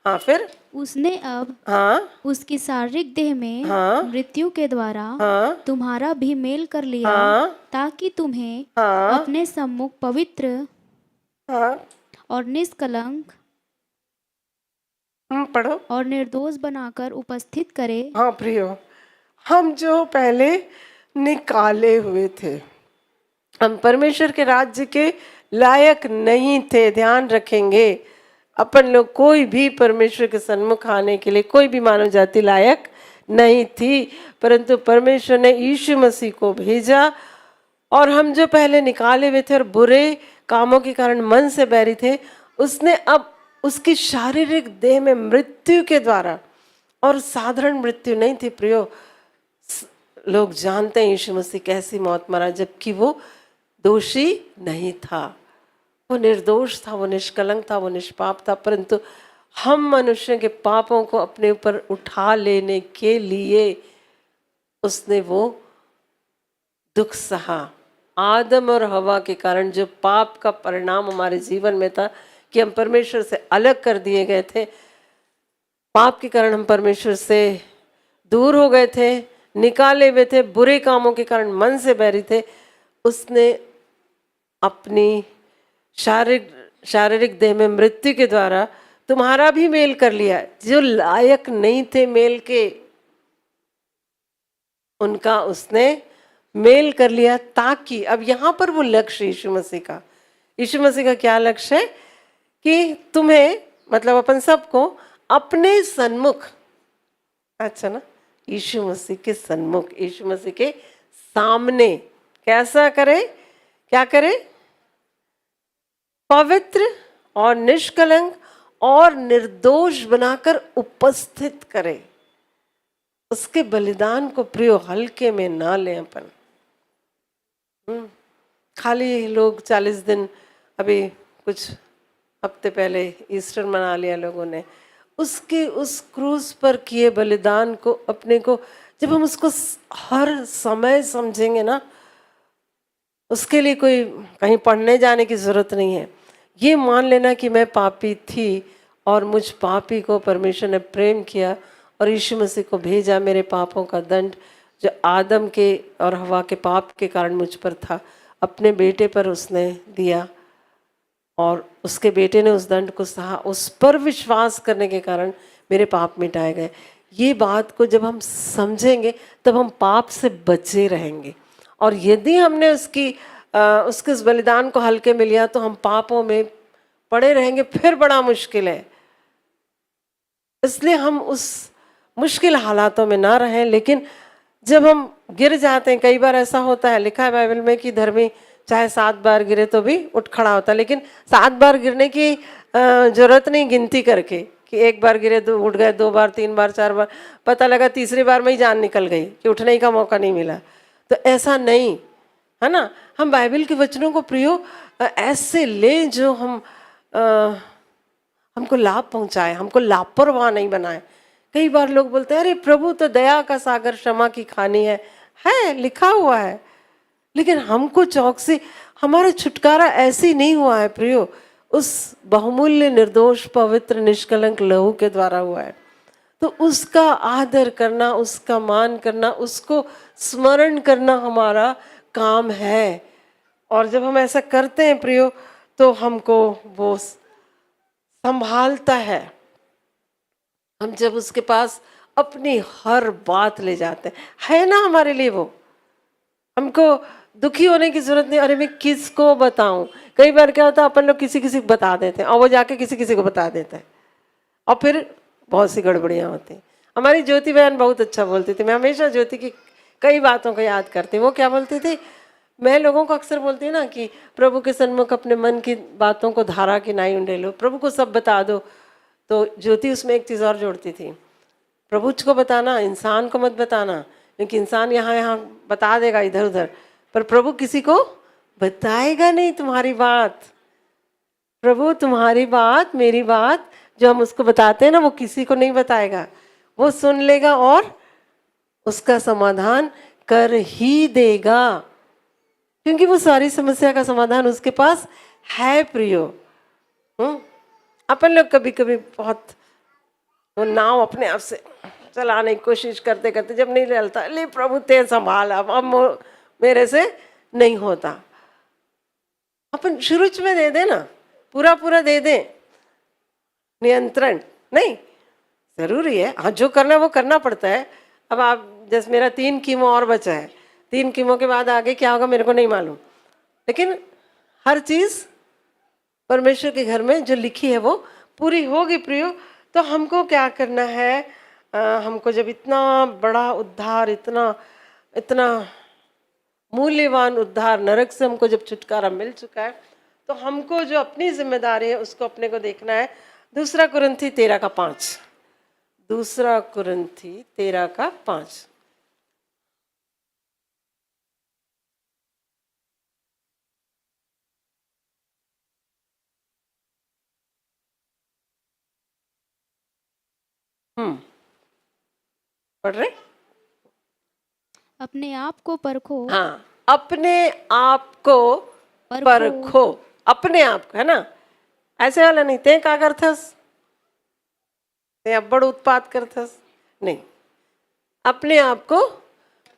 Speaker 2: हाँ फिर,
Speaker 3: उसने अब
Speaker 2: हाँ
Speaker 3: उसकी शारीरिक देह में
Speaker 2: हाँ
Speaker 3: मृत्यु के द्वारा
Speaker 2: हाँ
Speaker 3: तुम्हारा भी मेल कर लिया,
Speaker 2: हाँ
Speaker 3: ताकि तुम्हें
Speaker 2: हाँ
Speaker 3: अपने सम्मुख पवित्र
Speaker 2: हाँ।
Speaker 3: और निष्कलंक
Speaker 2: पढ़ो।
Speaker 3: और निर्दोष बनाकर उपस्थित करे।
Speaker 2: हाँ प्रियो, हम जो पहले निकाले हुए थे, हम परमेश्वर के राज्य के लायक नहीं थे। ध्यान रखेंगे, अपन लोग कोई भी परमेश्वर के सन्मुख आने के लिए, कोई भी मानव जाति लायक नहीं थी, परंतु परमेश्वर ने यीशु मसीह को भेजा। और हम जो पहले निकाले हुए थे और बुरे कामों के कारण मन से बैरी थे, उसने अब उसकी शारीरिक देह में मृत्यु के द्वारा, और साधारण मृत्यु नहीं थी प्रियो, लोग जानते हैं यीशु मसीह कैसी मौत मरा, जबकि वो दोषी नहीं था, वो निर्दोष था, वो निष्कलंक था, वो निष्पाप था, परंतु हम मनुष्य के पापों को अपने ऊपर उठा लेने के लिए उसने वो दुख सहा। आदम और हवा के कारण जो पाप का परिणाम हमारे जीवन में था कि हम परमेश्वर से अलग कर दिए गए थे, पाप के कारण हम परमेश्वर से दूर हो गए थे, निकाले हुए थे, बुरे कामों के कारण मन से बैरी थे, उसने अपनी शारीरिक देह में मृत्यु के द्वारा तुम्हारा भी मेल कर लिया। जो लायक नहीं थे मेल के, उनका उसने मेल कर लिया, ताकि अब यहां पर वो लक्ष्य यीशु मसीह का क्या लक्ष्य है कि तुम्हें, मतलब अपन सबको अपने सन्मुख, अच्छा ना, यीशु मसीह के सन्मुख, यीशु मसीह के सामने कैसा करे, क्या करे, पवित्र और निष्कलंक और निर्दोष बनाकर उपस्थित करे। उसके बलिदान को प्रियो हल्के में ना लें अपन। खाली लोग 40 दिन, अभी कुछ हफ्ते पहले ईस्टर मना लिया लोगों ने, उसके उस क्रूस पर किए बलिदान को, अपने को जब हम उसको हर समय समझेंगे ना, उसके लिए कोई कहीं पढ़ने जाने की जरूरत नहीं है। ये मान लेना कि मैं पापी थी और मुझ पापी को परमेश्वर ने प्रेम किया और यीशु मसीह को भेजा, मेरे पापों का दंड जो आदम के और हवा के पाप के कारण मुझ पर था, अपने बेटे पर उसने दिया और उसके बेटे ने उस दंड को सहा। उस पर विश्वास करने के कारण मेरे पाप मिटाए गए। ये बात को जब हम समझेंगे तब हम पाप से बचे रहेंगे। और यदि हमने उसके उस बलिदान को हल्के में लिया तो हम पापों में पड़े रहेंगे, फिर बड़ा मुश्किल है। इसलिए हम उस मुश्किल हालातों में ना रहें। लेकिन जब हम गिर जाते हैं, कई बार ऐसा होता है, लिखा है बाइबल में कि धर्मी चाहे 7 बार गिरे तो भी उठ खड़ा होता है, लेकिन 7 बार गिरने की जरूरत नहीं गिनती करके कि 1 बार गिरे तो उठ गए, 2 बार, 3 बार, 4 बार, पता लगा तीसरी बार में ही जान निकल गई कि उठने का मौका नहीं मिला। तो ऐसा नहीं है ना। हम बाइबल के वचनों को प्रियो ऐसे ले जो हमको लाभ पहुंचाए, हमको लापरवाह नहीं बनाए। कई बार लोग बोलते हैं अरे प्रभु तो दया का सागर, क्षमा की खानी है लिखा हुआ है, लेकिन हमको चौकसी, हमारा छुटकारा ऐसे नहीं हुआ है प्रियो, उस बहुमूल्य निर्दोष पवित्र निष्कलंक लहू के द्वारा हुआ है। तो उसका आदर करना, उसका मान करना, उसको स्मरण करना हमारा काम है। और जब हम ऐसा करते हैं प्रियो तो हमको वो संभालता है। हम जब उसके पास अपनी हर बात ले जाते हैं, है ना हमारे लिए वो, हमको दुखी होने की जरूरत नहीं। अरे मैं किसको बताऊं, कई बार क्या होता है अपन लोग किसी को बता देते हैं और वो जाके किसी को बता देता है और फिर बहुत सी गड़बड़ियाँ होती हैं। हमारी ज्योति बहन बहुत अच्छा बोलती थी, मैं हमेशा ज्योति की कई बातों को याद करती। वो क्या बोलती थी, मैं लोगों को अक्सर बोलती हूँ ना कि प्रभु के सन्मुख अपने मन की बातों को धारा की नाई उंडे लो, प्रभु को सब बता दो। तो ज्योति उसमें एक चीज़ और जोड़ती थी, प्रभु को बताना, इंसान को मत बताना, क्योंकि इंसान यहाँ बता देगा इधर उधर, पर प्रभु किसी को बताएगा नहीं तुम्हारी बात। प्रभु तुम्हारी बात, मेरी बात जो हम उसको बताते हैं ना, वो किसी को नहीं बताएगा, वो सुन लेगा और उसका समाधान कर ही देगा, क्योंकि वो सारी समस्या का समाधान उसके पास है प्रियो। अपन लोग कभी कभी बहुत वो नाव अपने आप से चलाने की कोशिश करते करते जब नहीं चलता, ले प्रभु ते संभाल, अब मेरे से नहीं होता। अपन शुरू में दे दे ना, पूरा पूरा दे दे, नियंत्रण नहीं जरूरी है। हाँ, जो करना है वो करना पड़ता है। अब आप जैसे मेरा 3 कीमो और बचा है, 3 कीमो के बाद आगे क्या होगा मेरे को नहीं मालूम, लेकिन हर चीज परमेश्वर के घर में जो लिखी है वो पूरी होगी प्रियो। तो हमको क्या करना है, हमको जब इतना बड़ा उद्धार, इतना इतना मूल्यवान उद्धार, नरक से हमको जब छुटकारा मिल चुका है, तो हमको जो अपनी जिम्मेदारी है उसको अपने को देखना है। 2 कुरिन्थी 13:5, 2 कुरिन्थी 13:5। पढ़ रहे?
Speaker 3: अपने आप को परखो,
Speaker 2: हाँ, अपने आप को परखो, अपने आप को, है ना, ऐसे वाला नहीं ते का करथस, ते अब बड़ उत्पात करथस, नहीं, अपने आप को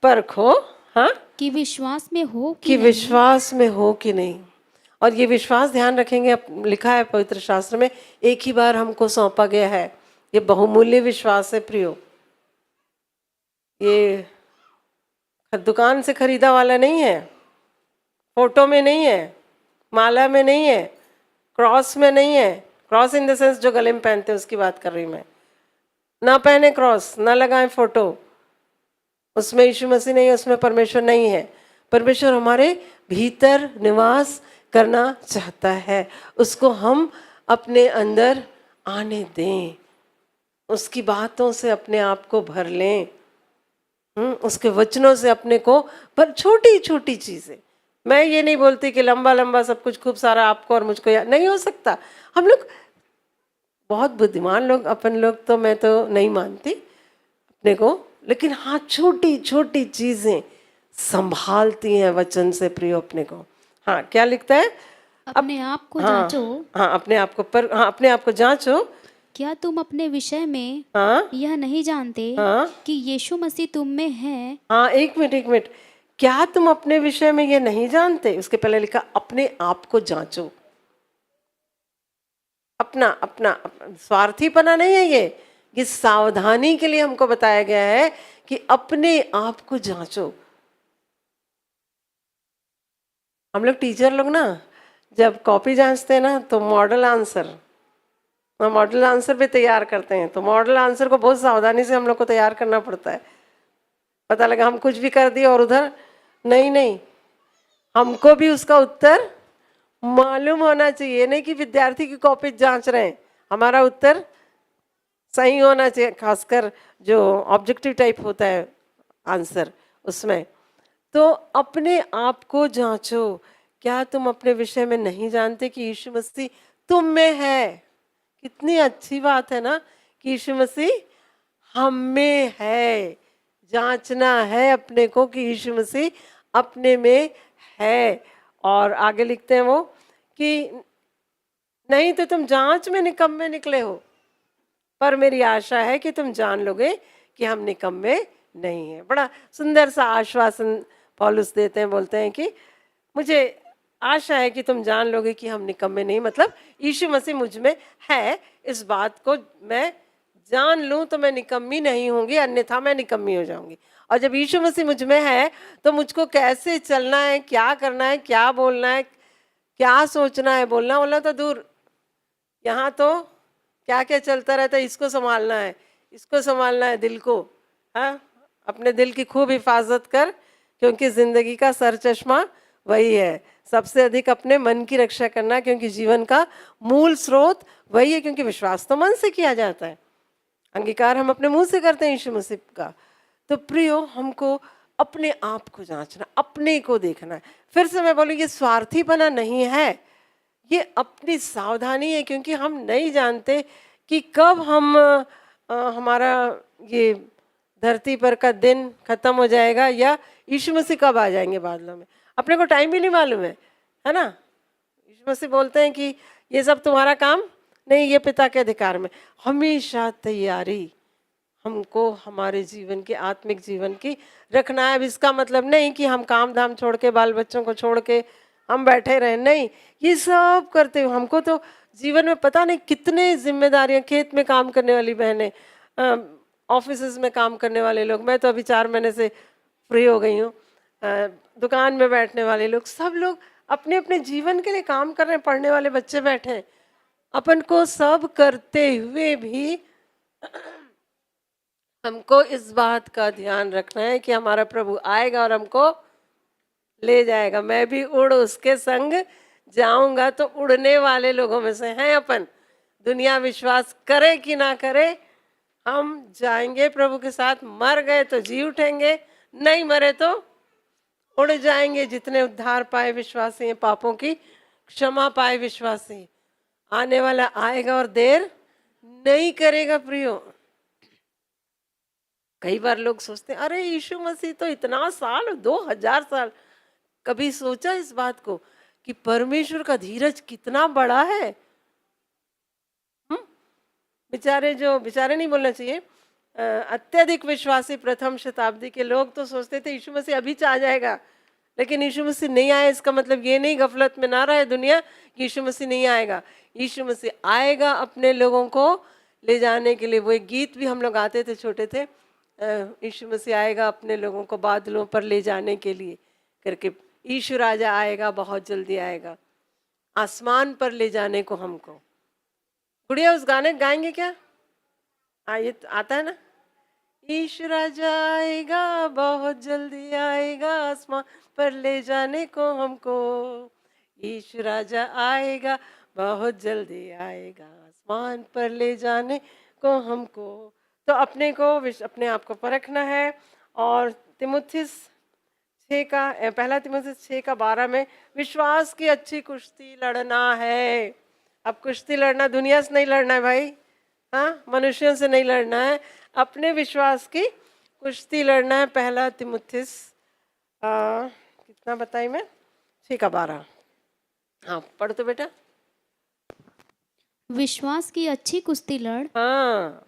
Speaker 2: परखो। हाँ,
Speaker 3: कि विश्वास में हो
Speaker 2: कि विश्वास में हो कि नहीं। और ये विश्वास ध्यान रखेंगे, लिखा है पवित्र शास्त्र में, एक ही बार हमको सौंपा गया है। ये बहुमूल्य विश्वास है प्रियो, ये दुकान से खरीदा वाला नहीं है, फोटो में नहीं है, माला में नहीं है, क्रॉस में नहीं है। क्रॉस इन द सेंस जो गले में पहनते हैं उसकी बात कर रही हूँ मैं। ना पहने क्रॉस, ना लगाएं फोटो, उसमें यीशु मसीह नहीं है, उसमें परमेश्वर नहीं है। परमेश्वर हमारे भीतर निवास करना चाहता है, उसको हम अपने अंदर आने दें, उसकी बातों से अपने आप को भर लें, उसके वचनों से अपने को। पर छोटी छोटी चीजें, मैं ये नहीं बोलती कि लंबा लंबा सब कुछ खूब सारा आपको और मुझको नहीं हो सकता। हम लोग बहुत बुद्धिमान लोग, अपन लोग, तो मैं तो नहीं मानती अपने को, लेकिन हाँ छोटी छोटी चीजें संभालती हैं वचन से प्रियो अपने को। हाँ, क्या लिखता है?
Speaker 3: अपने आप को
Speaker 2: हाँ,
Speaker 3: जांचो,
Speaker 2: हाँ, अपने आप को हाँ, अपने आप को जांचो।
Speaker 3: क्या तुम अपने विषय में
Speaker 2: हाँ,
Speaker 3: यह नहीं जानते
Speaker 2: हाँ,
Speaker 3: कि यीशु मसीह तुम में है?
Speaker 2: हाँ, एक मिनट, क्या तुम अपने विषय में ये नहीं जानते? उसके पहले लिखा अपने आप को जांचो। अपना अपना स्वार्थीपना नहीं है ये सावधानी के लिए हमको बताया गया है कि अपने आप को जांचो। हम लोग टीचर लोग ना जब कॉपी जांचते हैं ना, तो मॉडल आंसर भी तैयार करते हैं, तो मॉडल आंसर को बहुत सावधानी से हम लोग को तैयार करना पड़ता है। पता लगा हम कुछ भी कर दिए और उधर नहीं, हमको भी उसका उत्तर मालूम होना चाहिए। नहीं कि विद्यार्थी की कॉपी जांच रहे हैं, हमारा उत्तर सही होना चाहिए, खासकर जो ऑब्जेक्टिव टाइप होता है आंसर उसमें। तो अपने आप को जांचो, क्या तुम अपने विषय में नहीं जानते कि यीशु मसीह तुम में है? कितनी अच्छी बात है ना कि यीशु मसीह हम में है। जांचना है अपने को कि यीशु मसीह अपने में है। और आगे लिखते हैं वो कि नहीं तो तुम जांच में निकम्मे निकले हो, पर मेरी आशा है कि तुम जान लोगे कि हम निकम्मे नहीं है। बड़ा सुंदर सा आश्वासन पौलुस देते हैं, बोलते हैं कि मुझे आशा है कि तुम जान लोगे कि हम निकम्मे नहीं, मतलब यीशु मसीह मुझ में है, इस बात को मैं जान लूं तो मैं निकम्मी नहीं होंगी, अन्यथा मैं निकम्मी हो जाऊंगी। और जब यीशु मसीह मुझ में है तो मुझको कैसे चलना है, क्या करना है, क्या बोलना है, क्या सोचना है, बोलना तो दूर, यहाँ तो क्या क्या चलता रहता है, इसको संभालना है, इसको संभालना है, दिल को। हाँ, अपने दिल की खूब हिफाजत कर, क्योंकि जिंदगी का सर चश्मा वही है। सबसे अधिक अपने मन की रक्षा करना, क्योंकि जीवन का मूल स्रोत वही है। क्योंकि विश्वास तो मन से किया जाता है, अंगीकार हम अपने मुंह से करते हैं यीशु मसीह का। तो प्रियो, हमको अपने आप को जांचना, अपने को देखना है। फिर से मैं बोलूँ, ये स्वार्थीपना नहीं है, ये अपनी सावधानी है, क्योंकि हम नहीं जानते कि कब हमारा ये धरती पर का दिन खत्म हो जाएगा या यीशु मसीह कब आ जाएंगे बादलों में। अपने को टाइम भी नहीं मालूम है ना। यीशु मसीह बोलते हैं कि ये सब तुम्हारा काम नहीं, ये पिता के अधिकार में। हमेशा तैयारी हमको हमारे जीवन की, आत्मिक जीवन की रखना है। अब इसका मतलब नहीं कि हम काम धाम छोड़ के, बाल बच्चों को छोड़ के हम बैठे रहे, नहीं। ये सब करते हुए हमको तो जीवन में पता नहीं कितने जिम्मेदारियां, खेत में काम करने वाली बहनें, ऑफिस में काम करने वाले लोग, मैं तो अभी 4 महीने से फ्री हो गई हूँ, दुकान में बैठने वाले लोग, सब लोग अपने अपने जीवन के लिए काम कर रहे हैं, पढ़ने वाले बच्चे बैठे हैं। अपन को सब करते हुए भी हमको इस बात का ध्यान रखना है कि हमारा प्रभु आएगा और हमको ले जाएगा। मैं भी उड़ उसके संग जाऊंगा। तो उड़ने वाले लोगों में से हैं अपन। दुनिया विश्वास करे कि ना करे, हम जाएंगे प्रभु के साथ। मर गए तो जी उठेंगे, नहीं मरे तो उड़ जाएंगे। जितने उद्धार पाए विश्वासी हैं, पापों की क्षमा पाए विश्वासी, आने वाला आएगा और देर नहीं करेगा। प्रियो, कई बार लोग सोचते हैं अरे यीशु मसीह तो इतना साल, 2000 साल। कभी सोचा इस बात को कि परमेश्वर का धीरज कितना बड़ा है? बेचारे नहीं बोलना चाहिए, अत्यधिक विश्वासी प्रथम शताब्दी के लोग तो सोचते थे यीशु मसीह अभी आ जाएगा, लेकिन यीशु मसीह नहीं आया। इसका मतलब ये नहीं, गफलत में ना रहे दुनिया कि यीशु मसीह नहीं आएगा। यीशु मसीह आएगा अपने लोगों को ले जाने के लिए। वो एक गीत भी हम लोग गाते थे, छोटे थे, यीशु मसीह आएगा अपने लोगों को बादलों पर ले जाने के लिए करके। यीशु राजा आएगा, बहुत जल्दी आएगा आसमान पर ले जाने को हमको। गुड़िया उस गाने गाएंगे क्या? ये तो आता है ना, यीशु राजा आएगा बहुत जल्दी आएगा आसमान पर ले जाने को हमको। यीशु राजा आएगा बहुत जल्दी आएगा आसमान पर ले जाने को हमको। तो अपने आप को परखना है। और तिमुथियुस 1 तिमुथियुस 6:12 में विश्वास की अच्छी कुश्ती लड़ना है। अब कुश्ती लड़ना दुनिया से नहीं लड़ना है भाई, हाँ, मनुष्यों से नहीं लड़ना है, अपने विश्वास की कुश्ती लड़ना है। 1 तिमुथियुस कितना बताई मैं, 6:12। हाँ पढ़ तो बेटा।
Speaker 3: विश्वास की अच्छी कुश्ती लड़,
Speaker 2: हाँ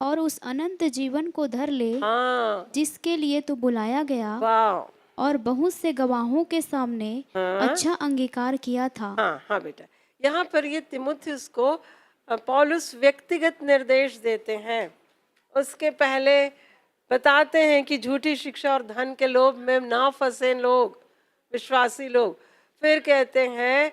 Speaker 3: और उस अनंत जीवन को धर ले,
Speaker 2: हाँ,
Speaker 3: जिसके लिए तू बुलाया गया
Speaker 2: वाह,
Speaker 3: और बहुत से गवाहों के सामने
Speaker 2: हाँ,
Speaker 3: अच्छा अंगीकार किया था।
Speaker 2: हाँ हाँ बेटा, यहाँ पर ये तिमुथियुस को पौलुस व्यक्तिगत निर्देश देते हैं। उसके पहले बताते हैं कि झूठी शिक्षा और धन के लोभ में ना फंसे लोग, विश्वासी लोग। फिर कहते हैं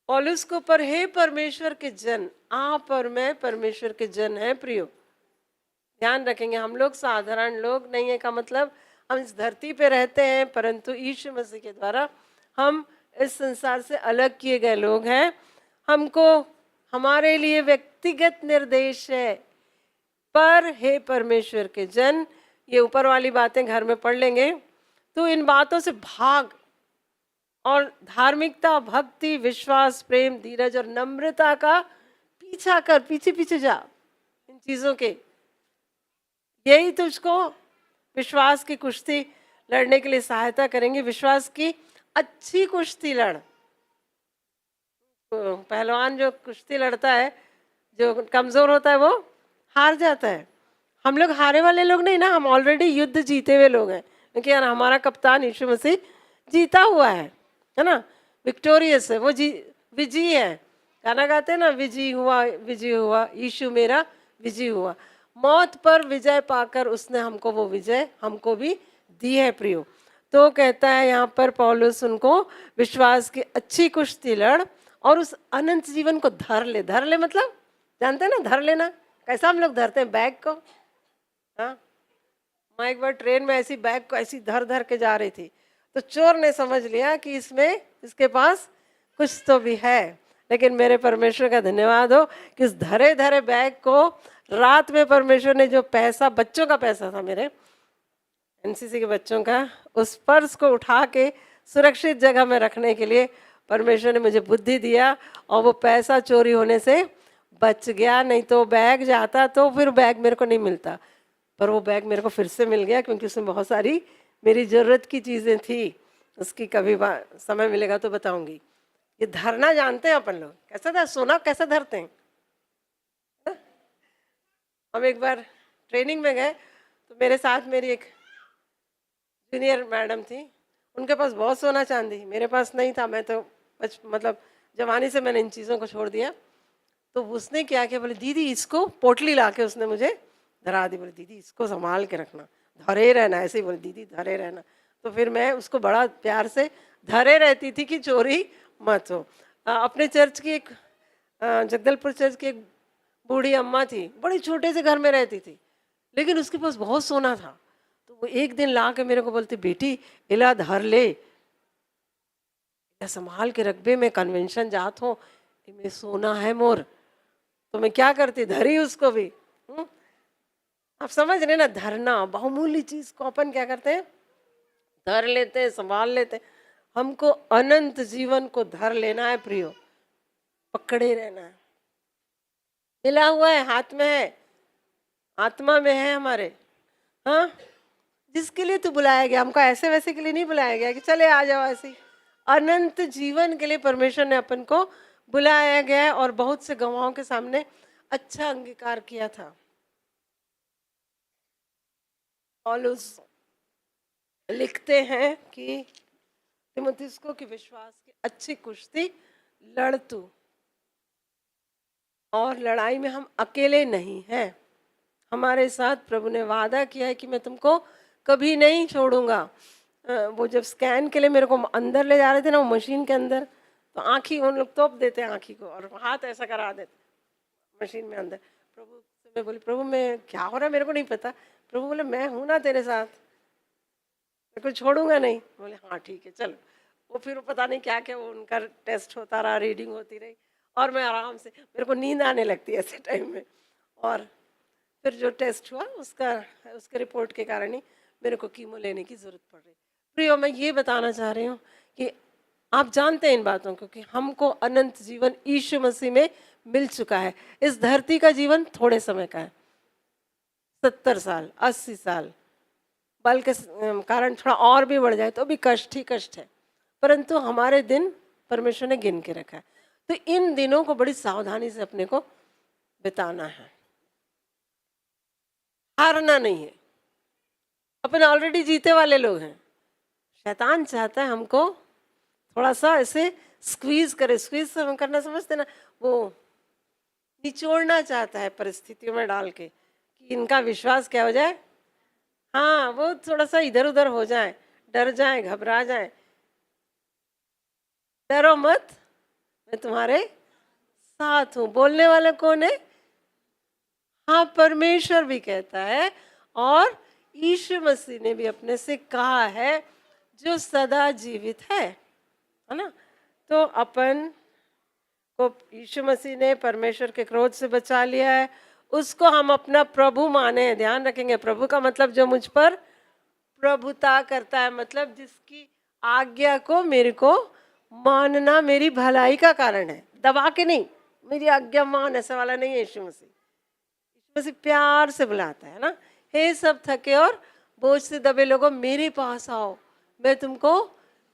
Speaker 2: पौलुस को, पर हे परमेश्वर के जन, आप और मैं परमेश्वर के जन हैं। प्रियो, ध्यान रखेंगे, हम लोग साधारण लोग नहीं है का मतलब हम इस धरती पे रहते हैं, परंतु यीशु मसीह के द्वारा हम इस संसार से अलग किए गए लोग हैं। हमको हमारे लिए व्यक्तिगत निर्देश है। पर हे परमेश्वर के जन, ये ऊपर वाली बातें घर में पढ़ लेंगे, तो इन बातों से भाग और धार्मिकता, भक्ति, विश्वास, प्रेम, धीरज और नम्रता का पीछा कर, पीछे पीछे जा इन चीजों के। यही तुझको विश्वास की कुश्ती लड़ने के लिए सहायता करेंगे। विश्वास की अच्छी कुश्ती लड़। पहलवान जो कुश्ती लड़ता है, जो कमजोर होता है वो हार जाता है। हम लोग हारे वाले लोग नहीं ना, हम ऑलरेडी युद्ध जीते हुए लोग हैं, क्योंकि यार हमारा कप्तान यीशु मसीह जीता हुआ है ना, विक्टोरियस है वो, विजयी है। गाना गाते हैं ना, विजयी हुआ विजयी हुआ, यीशु मेरा विजयी हुआ। मौत पर विजय पाकर उसने हमको वो विजय हमको भी दी है। प्रियो, तो कहता है यहाँ पर पौलुस उनको, विश्वास की अच्छी कुश्ती लड़ और उस अनंत जीवन को धर ले। धर ले मतलब जानते हैं ना, धर लेना कैसा हम लोग धरते हैं बैग को। हाँ, मैं एक बार ट्रेन में ऐसी बैग को ऐसी धर धर के जा रही थी, तो चोर ने समझ लिया कि इसके पास कुछ तो भी है। लेकिन मेरे परमेश्वर का धन्यवाद हो कि इस धरे धरे बैग को रात में परमेश्वर ने जो पैसा, बच्चों का पैसा था, मेरे एनसीसी के बच्चों का, उस पर्स को उठा के सुरक्षित जगह में रखने के लिए परमेश्वर ने मुझे बुद्धि दिया, और वो पैसा चोरी होने से बच गया। नहीं तो बैग जाता तो फिर बैग मेरे को नहीं मिलता। पर वो बैग मेरे को फिर से मिल गया, क्योंकि उसमें बहुत सारी मेरी ज़रूरत की चीज़ें थी। उसकी कभी समय मिलेगा तो बताऊंगी। ये धरना जानते हैं अपन लोग, कैसा था सोना कैसा धरते हैं। हम एक बार ट्रेनिंग में गए तो मेरे साथ मेरी एक जूनियर मैडम थी, उनके पास बहुत सोना चांदी, मेरे पास नहीं था। मैं तो मतलब जवानी से मैंने इन चीज़ों को छोड़ दिया। तो उसने क्या किया, बोले दीदी इसको पोटली ला के उसने मुझे धरा दी, बोले दीदी इसको संभाल के रखना, धरे रहना, ऐसे ही बोले दीदी धरे रहना। तो फिर मैं उसको बड़ा प्यार से धरे रहती थी कि चोरी मत हो। अपने चर्च की एक जगदलपुर चर्च की एक बूढ़ी अम्मा थी, बड़ी छोटे से घर में रहती थी, लेकिन उसके पास बहुत सोना था। तो वो एक दिन ला के मेरे को बोलती, बेटी इला धर ले, इला संभाल के रख बे, मैं कन्वेंशन जात हूँ, में सोना है मोर। तो मैं क्या करती, धरी उसको भी। आप समझ रहे ना, धरना बहुमूल्य चीज को अपन क्या करते हैं, धर लेते हैं, संभाल लेते हैं। हमको अनंत जीवन को धर लेना है प्रियो, पकड़े रहना है। मिला हुआ है, हाथ में है, आत्मा में है हमारे। हाँ, जिसके लिए तू बुलाया गया, हमको ऐसे वैसे के लिए नहीं बुलाया गया कि चले आ जाओ ऐसे। अनंत जीवन के लिए परमेश्वर ने अपन को बुलाया गया है और बहुत से गवाहों के सामने अच्छा अंगीकार किया था। पौलुस लिखते हैं कि तिमुथियुस को कि विश्वास की अच्छी कुश्ती लड़ तू, और लड़ाई में हम अकेले नहीं हैं, हमारे साथ प्रभु ने वादा किया है कि मैं तुमको कभी नहीं छोड़ूंगा। वो जब स्कैन के लिए मेरे को अंदर ले जा रहे थे ना, वो मशीन के अंदर, तो आँखी उन लोग तोप देते हैं आँखी को और हाथ ऐसा करा देते मशीन में अंदर। प्रभु से मैं बोली, प्रभु मैं क्या हो रहा है मेरे को नहीं पता। प्रभु बोले मैं हूँ ना तेरे साथ, मैं को छोड़ूंगा नहीं। बोले हाँ ठीक है चलो। वो फिर पता नहीं क्या क्या वो उनका टेस्ट होता रहा, रीडिंग होती रही, और मैं आराम से, मेरे को नींद आने लगती है ऐसे टाइम में। और फिर जो टेस्ट हुआ उसके रिपोर्ट के कारण ही मेरे को कीमो लेने की ज़रूरत पड़ रही। प्रियो, मैं ये बताना चाह रही हूँ कि आप जानते हैं इन बातों को कि हमको अनंत जीवन यीशु मसीह में मिल चुका है। इस धरती का जीवन थोड़े समय का है, 70 साल 80 साल, बल के कारण थोड़ा और भी बढ़ जाए तो भी कष्ट ही कष्ट है, परंतु हमारे दिन परमेश्वर ने गिन के रखा है। तो इन दिनों को बड़ी सावधानी से अपने को बिताना है, हारना नहीं है। अपन ऑलरेडी जीते वाले लोग हैं। शैतान चाहता है हमको थोड़ा सा ऐसे स्क्वीज करे, स्क्वीज करना समझते ना, वो निचोड़ना चाहता है परिस्थितियों में डाल के कि इनका विश्वास क्या हो जाए, हाँ वो थोड़ा सा इधर उधर हो जाए, डर जाए, घबरा जाए। डरो मत, मैं तुम्हारे साथ हूँ। बोलने वाला कौन है? हाँ, परमेश्वर भी कहता है, और यीशु मसीह ने भी अपने से कहा है जो सदा जीवित है ना। तो अपन को यीशु मसीह ने परमेश्वर के क्रोध से बचा लिया है, उसको हम अपना प्रभु माने हैं। ध्यान रखेंगे, प्रभु का मतलब जो मुझ पर प्रभुता करता है, मतलब जिसकी आज्ञा को मेरे को मानना मेरी भलाई का कारण है, दबा के नहीं, मेरी आज्ञा मान ऐसा वाला नहीं है। यीशु मसीह प्यार से बुलाता है ना, हे सब थके और बोझ से दबे लोगों मेरे पास आओ, मैं तुमको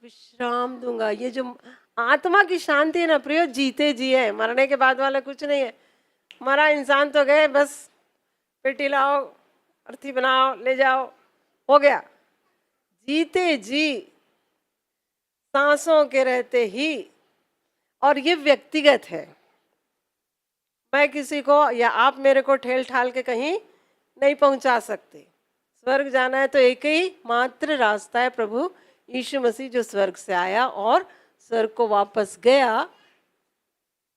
Speaker 2: विश्राम दूंगा। ये जो आत्मा की शांति है ना प्रियो, जीते जी है, मरने के बाद वाला कुछ नहीं है। मरा इंसान तो गए, बस पेटी लाओ, अर्थी बनाओ, ले जाओ, हो गया। जीते जी, सांसों के रहते ही, और ये व्यक्तिगत है। मैं किसी को या आप मेरे को ठेल ठाल के कहीं नहीं पहुंचा सकते। स्वर्ग जाना है तो एक ही मात्र रास्ता है, प्रभु यीशु मसीह जो स्वर्ग से आया और स्वर्ग को वापस गया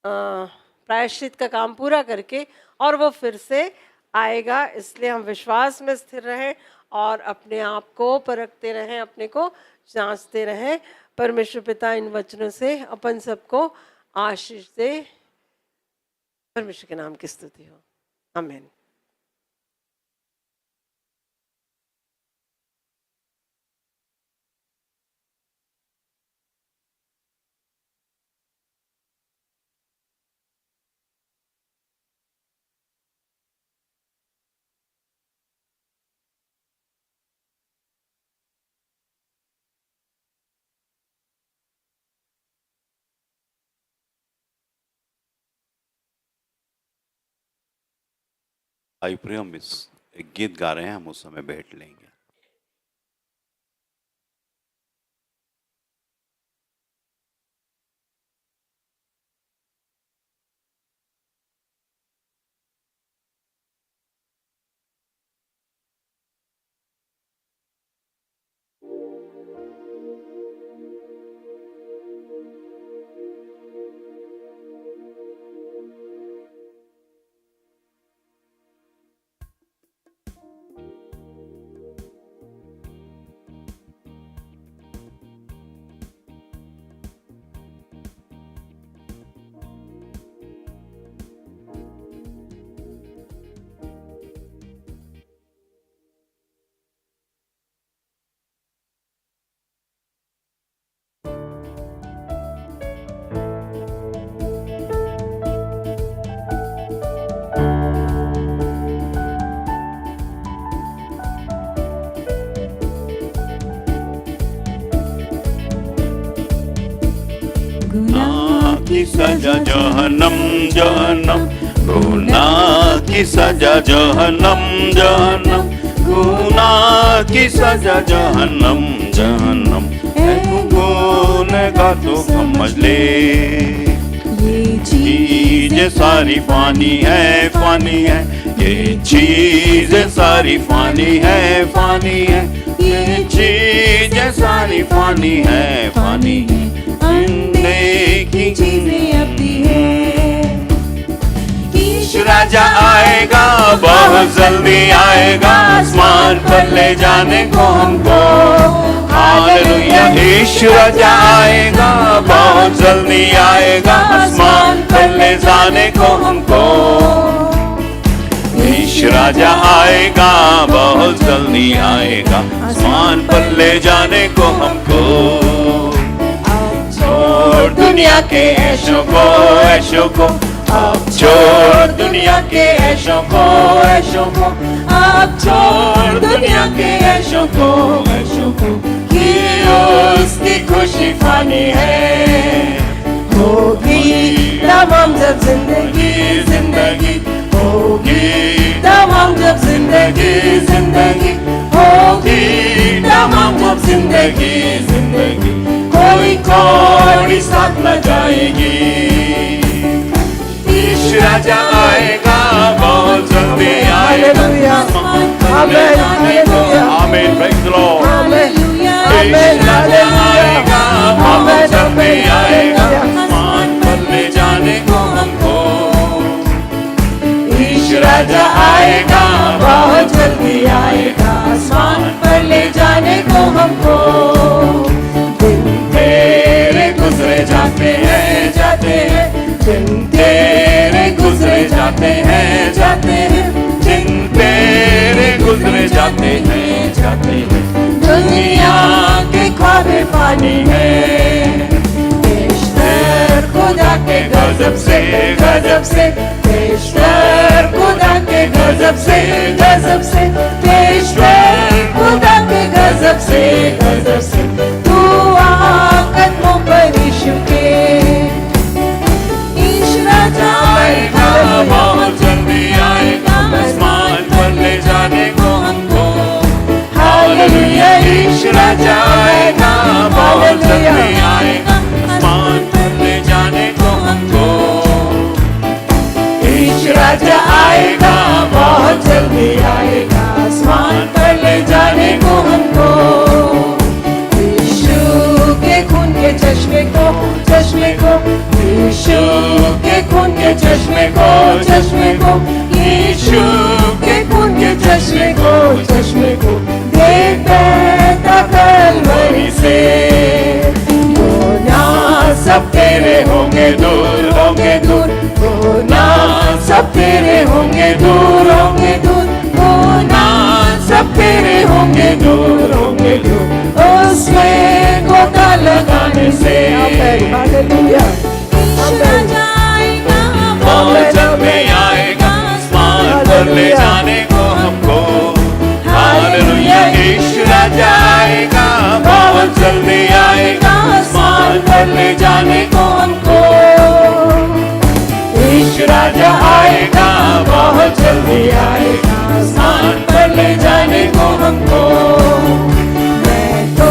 Speaker 2: प्रायश्चित का काम पूरा करके, और वो फिर से आएगा। इसलिए हम विश्वास में स्थिर रहें और अपने आप को परखते रहें, अपने को जांचते रहें। परमेश्वर पिता इन वचनों से अपन सबको आशीष दे। परमेश्वर के नाम की स्तुति हो, आमीन।
Speaker 1: आई प्रिय हम इस एक गीत गा रहे हैं, हम उस समय बैठ लेंगे। गुनाह की सजा जहन्नम जहन्नम, गुनाह की सजा जहन्नम जहन्नम, गुनाह की सजा जहन्नम जहन्नम। गुनहगार तो समझ ले, ये चीजें सारी फानी है फानी है, ये चीजें सारी फानी है फानी है, ये चीजें सारी फानी है फानी है। की चीजें अपनी है। यीशु राजा आएगा, बहुत जल्दी आएगा, आसमान पर ले जाने को हमको। हालेलुया, यीशु राजा आएगा, बहुत जल्दी आएगा, आसमान पर ले जाने को हमको। यीशु राजा आएगा, बहुत जल्दी आएगा, आसमान पर ले जाने को हमको। छोड़ दुनिया के ऐशों को ऐशों को, अब छोड़ दुनिया के ऐशों को ऐशों को, अब छोड़ दुनिया के ऐशों को ऐशों को। कि उसकी खुशी फानी है, होगी तमाम जब जिंदगी जिंदगी, होगी तमाम जब जिंदगी जिंदगी, होगी तमाम जब जिंदगी जिंदगी। कोई कौड़ी साथ न जाएगी। यीशु राजा आएगा, बहुत जल्दी आएगा, आमीन आमीन, प्रेज़ द लॉर्ड। यीशु राजा आएगा, बहुत जल्दी आएगा, आसमान पर ले जाने को हमको। यीशु राजा आएगा, बहुत जल्दी आएगा, आसमान पर ले जाने को हमको। जाते हैं जाते हैं, दिन तेरे गुजरे जाते हैं जाते हैं, दिन तेरे गुजरे जाते हैं जाते हैं। दुनिया के ख्वाबे पानी है, बेशतर खुदा के गजब से गजब से, बेशतर खुदा के गजब से गजब से, बेशतर खुदा के गजब से गजब से। तू कदमों पर यीशु के, यीशु राजा आएगा, बहुत जल्दी आएगा, आसमान पर ले जाने को हमको। हालेलुया, यीशु राजा आएगा, बहुत जल्दी आएगा, आसमान पर ले जाने को हमको। यीशु राजा आएगा, बहुत जल्दी आएगा, आसमान पर ले जाने को हमको। चश्मे को चश्मे को, यीशु के खून के चश्मे को चश्मे को, यीशु के खून के चश्मे को चश्मे को। देखता कलवरी से, गुनाह सब तेरे होंगे दूर होंगे दूर, गुनाह सब तेरे होंगे दूर होंगे दूर, गुनाह सब तेरे होंगे दूर होंगे दूर। उसमें गोता लगाने से, हालेलुया, राजा आएगा, बहुत जल्दी आएगा, आसमान पर ले जाने को हमको। हालेलुया, यीशु राजा आएगा, बहुत जल्दी आएगा, आसमान पर ले जाने को हमको। यीशु राजा आएगा।
Speaker 4: आएगा, बहुत जल्दी आएगा, आसमान पर ले जाने को हमको। मैं तो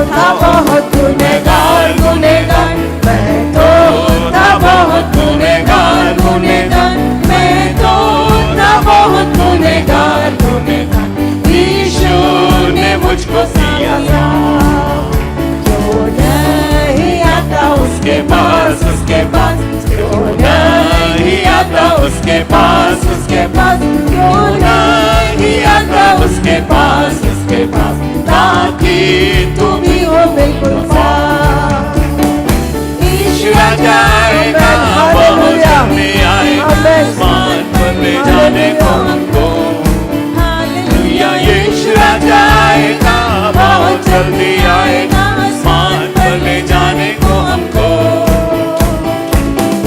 Speaker 4: था बहुत गुनहगार, गुनहगार, मैं तो था बहुत गुनहगार, गुनहगार, मैं तो था बहुत गुनहगार, गुनहगार। यीशु ने मुझको सिया, क्यों नहीं आता उसके पास, उसके पास, क्यों नहीं आता उसके पास, उसके पास, क्यों नहीं आता उसके पास, उसके पास, ताकि तू भी हो बिल्कुल पास। यीशु आ जाएगा, बहुत जल्दी आएगा, आसमान पर ले जाने को हमको। हालेलुया, यीशु आ जाएगा, बहुत जल्दी आएगा, आसमान पर ले जाने को हमको।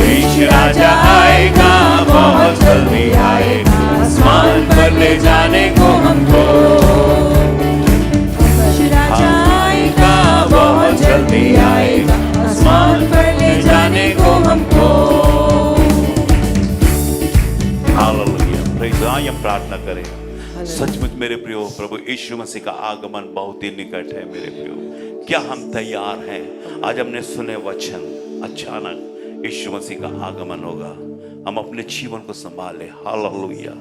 Speaker 4: यीशु राजा आएगा, बहुत जल्दी आएगा, आसमान पर ले जाने को हमको। यीशु राजा आएगा, बहुत जल्दी आएगा, आसमान पर ले जाने को हमको।
Speaker 1: Hallelujah, praise God. हम प्रार्थना करें। सचमुच मेरे प्रियो, प्रभु यीशु मसीह का आगमन बहुत ही निकट है मेरे प्रियो। क्या हम तैयार हैं? आज हमने सुने वचन, अचानक यीशु मसीह का आगमन होगा, हम अपने जीवन को संभालें। हालेलुया,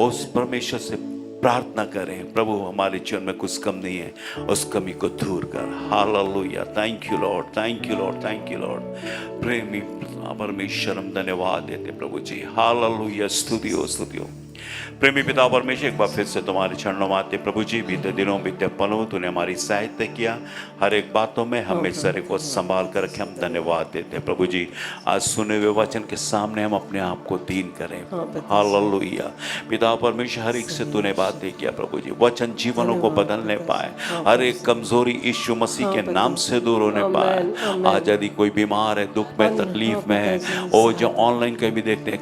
Speaker 1: उस परमेश्वर से प्रार्थना करें, प्रभु हमारे जीवन में कुछ कम नहीं है, उस कमी को दूर कर। Hallelujah, thank you Lord, thank you Lord, thank you Lord. प्रेमी परमेश्वर, हम धन्यवाद देते प्रभु जी। हालेलुया, स्तुति हो, स्तुति हो। प्रेमी पिता परमेश्वर, एक बार फिर से तुम्हारे चरणों में आते प्रभु जी। बीते दिनों, बीते पलों तूने हमारी सहायता किया, हर एक बातों में हमें सर को संभाल कर रखे, हम धन्यवाद देते हैं प्रभु जी। आज सुने हुए वचन के सामने हम अपने आप को दीन करें। हालेलुया पिता परमेश्वर, हर एक से तूने बातें किया प्रभु जी, वचन जीवनों को बदलने पाए, हर एक कमजोरी यीशु मसीह के नाम से दूर होने पाए। आज यदि कोई बीमार है, दुख में, तकलीफ में है, और जो ऑनलाइन कहीं भी देखते हैं,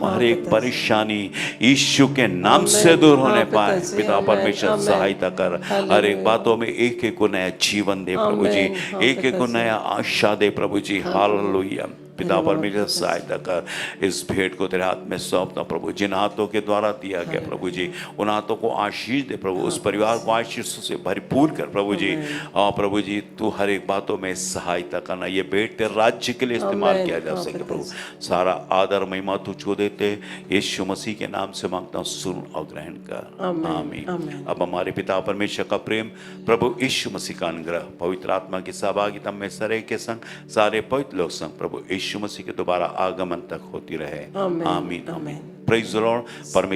Speaker 1: हर एक परेशानी यीशु के नाम से दूर होने पाए। पिता परमेश्वर सहायता कर, हर एक बातों में एक एक को नया जीवन दे प्रभु जी, एक एक को नया आशा दे प्रभु जी। हालेलुया पिता परमेश्वर सहायता कर, इस भेंट को तेरे हाथ में सौंपता प्रभु, जिन हाथों के द्वारा दिया गया प्रभु जी, उन हाथों को आशीष दे प्रभु, उस परिवार को आशीषों से भरपूर कर प्रभु जी। और प्रभु जी तू हर एक बातों में सहायता करना, ये भेंट तेरे राज्य के लिए इस्तेमाल किया जा सके प्रभु। सारा आदर महिमा तुझको देते यीशु मसीह के नाम से मांगता हूँ, सुन और ग्रहण कर, आमीन। अब हमारे पिता परमेश्वर का प्रेम, प्रभु यीशु मसीह का अनुग्रह, पवित्र आत्मा की सहभागिता में सरे के संग सारे पवित्र लोग संग प्रभु यीशु मसीह के दोबारा आगमन तक होती रहे। आमीन, आमीन। Praise the Lord. परमेश्वर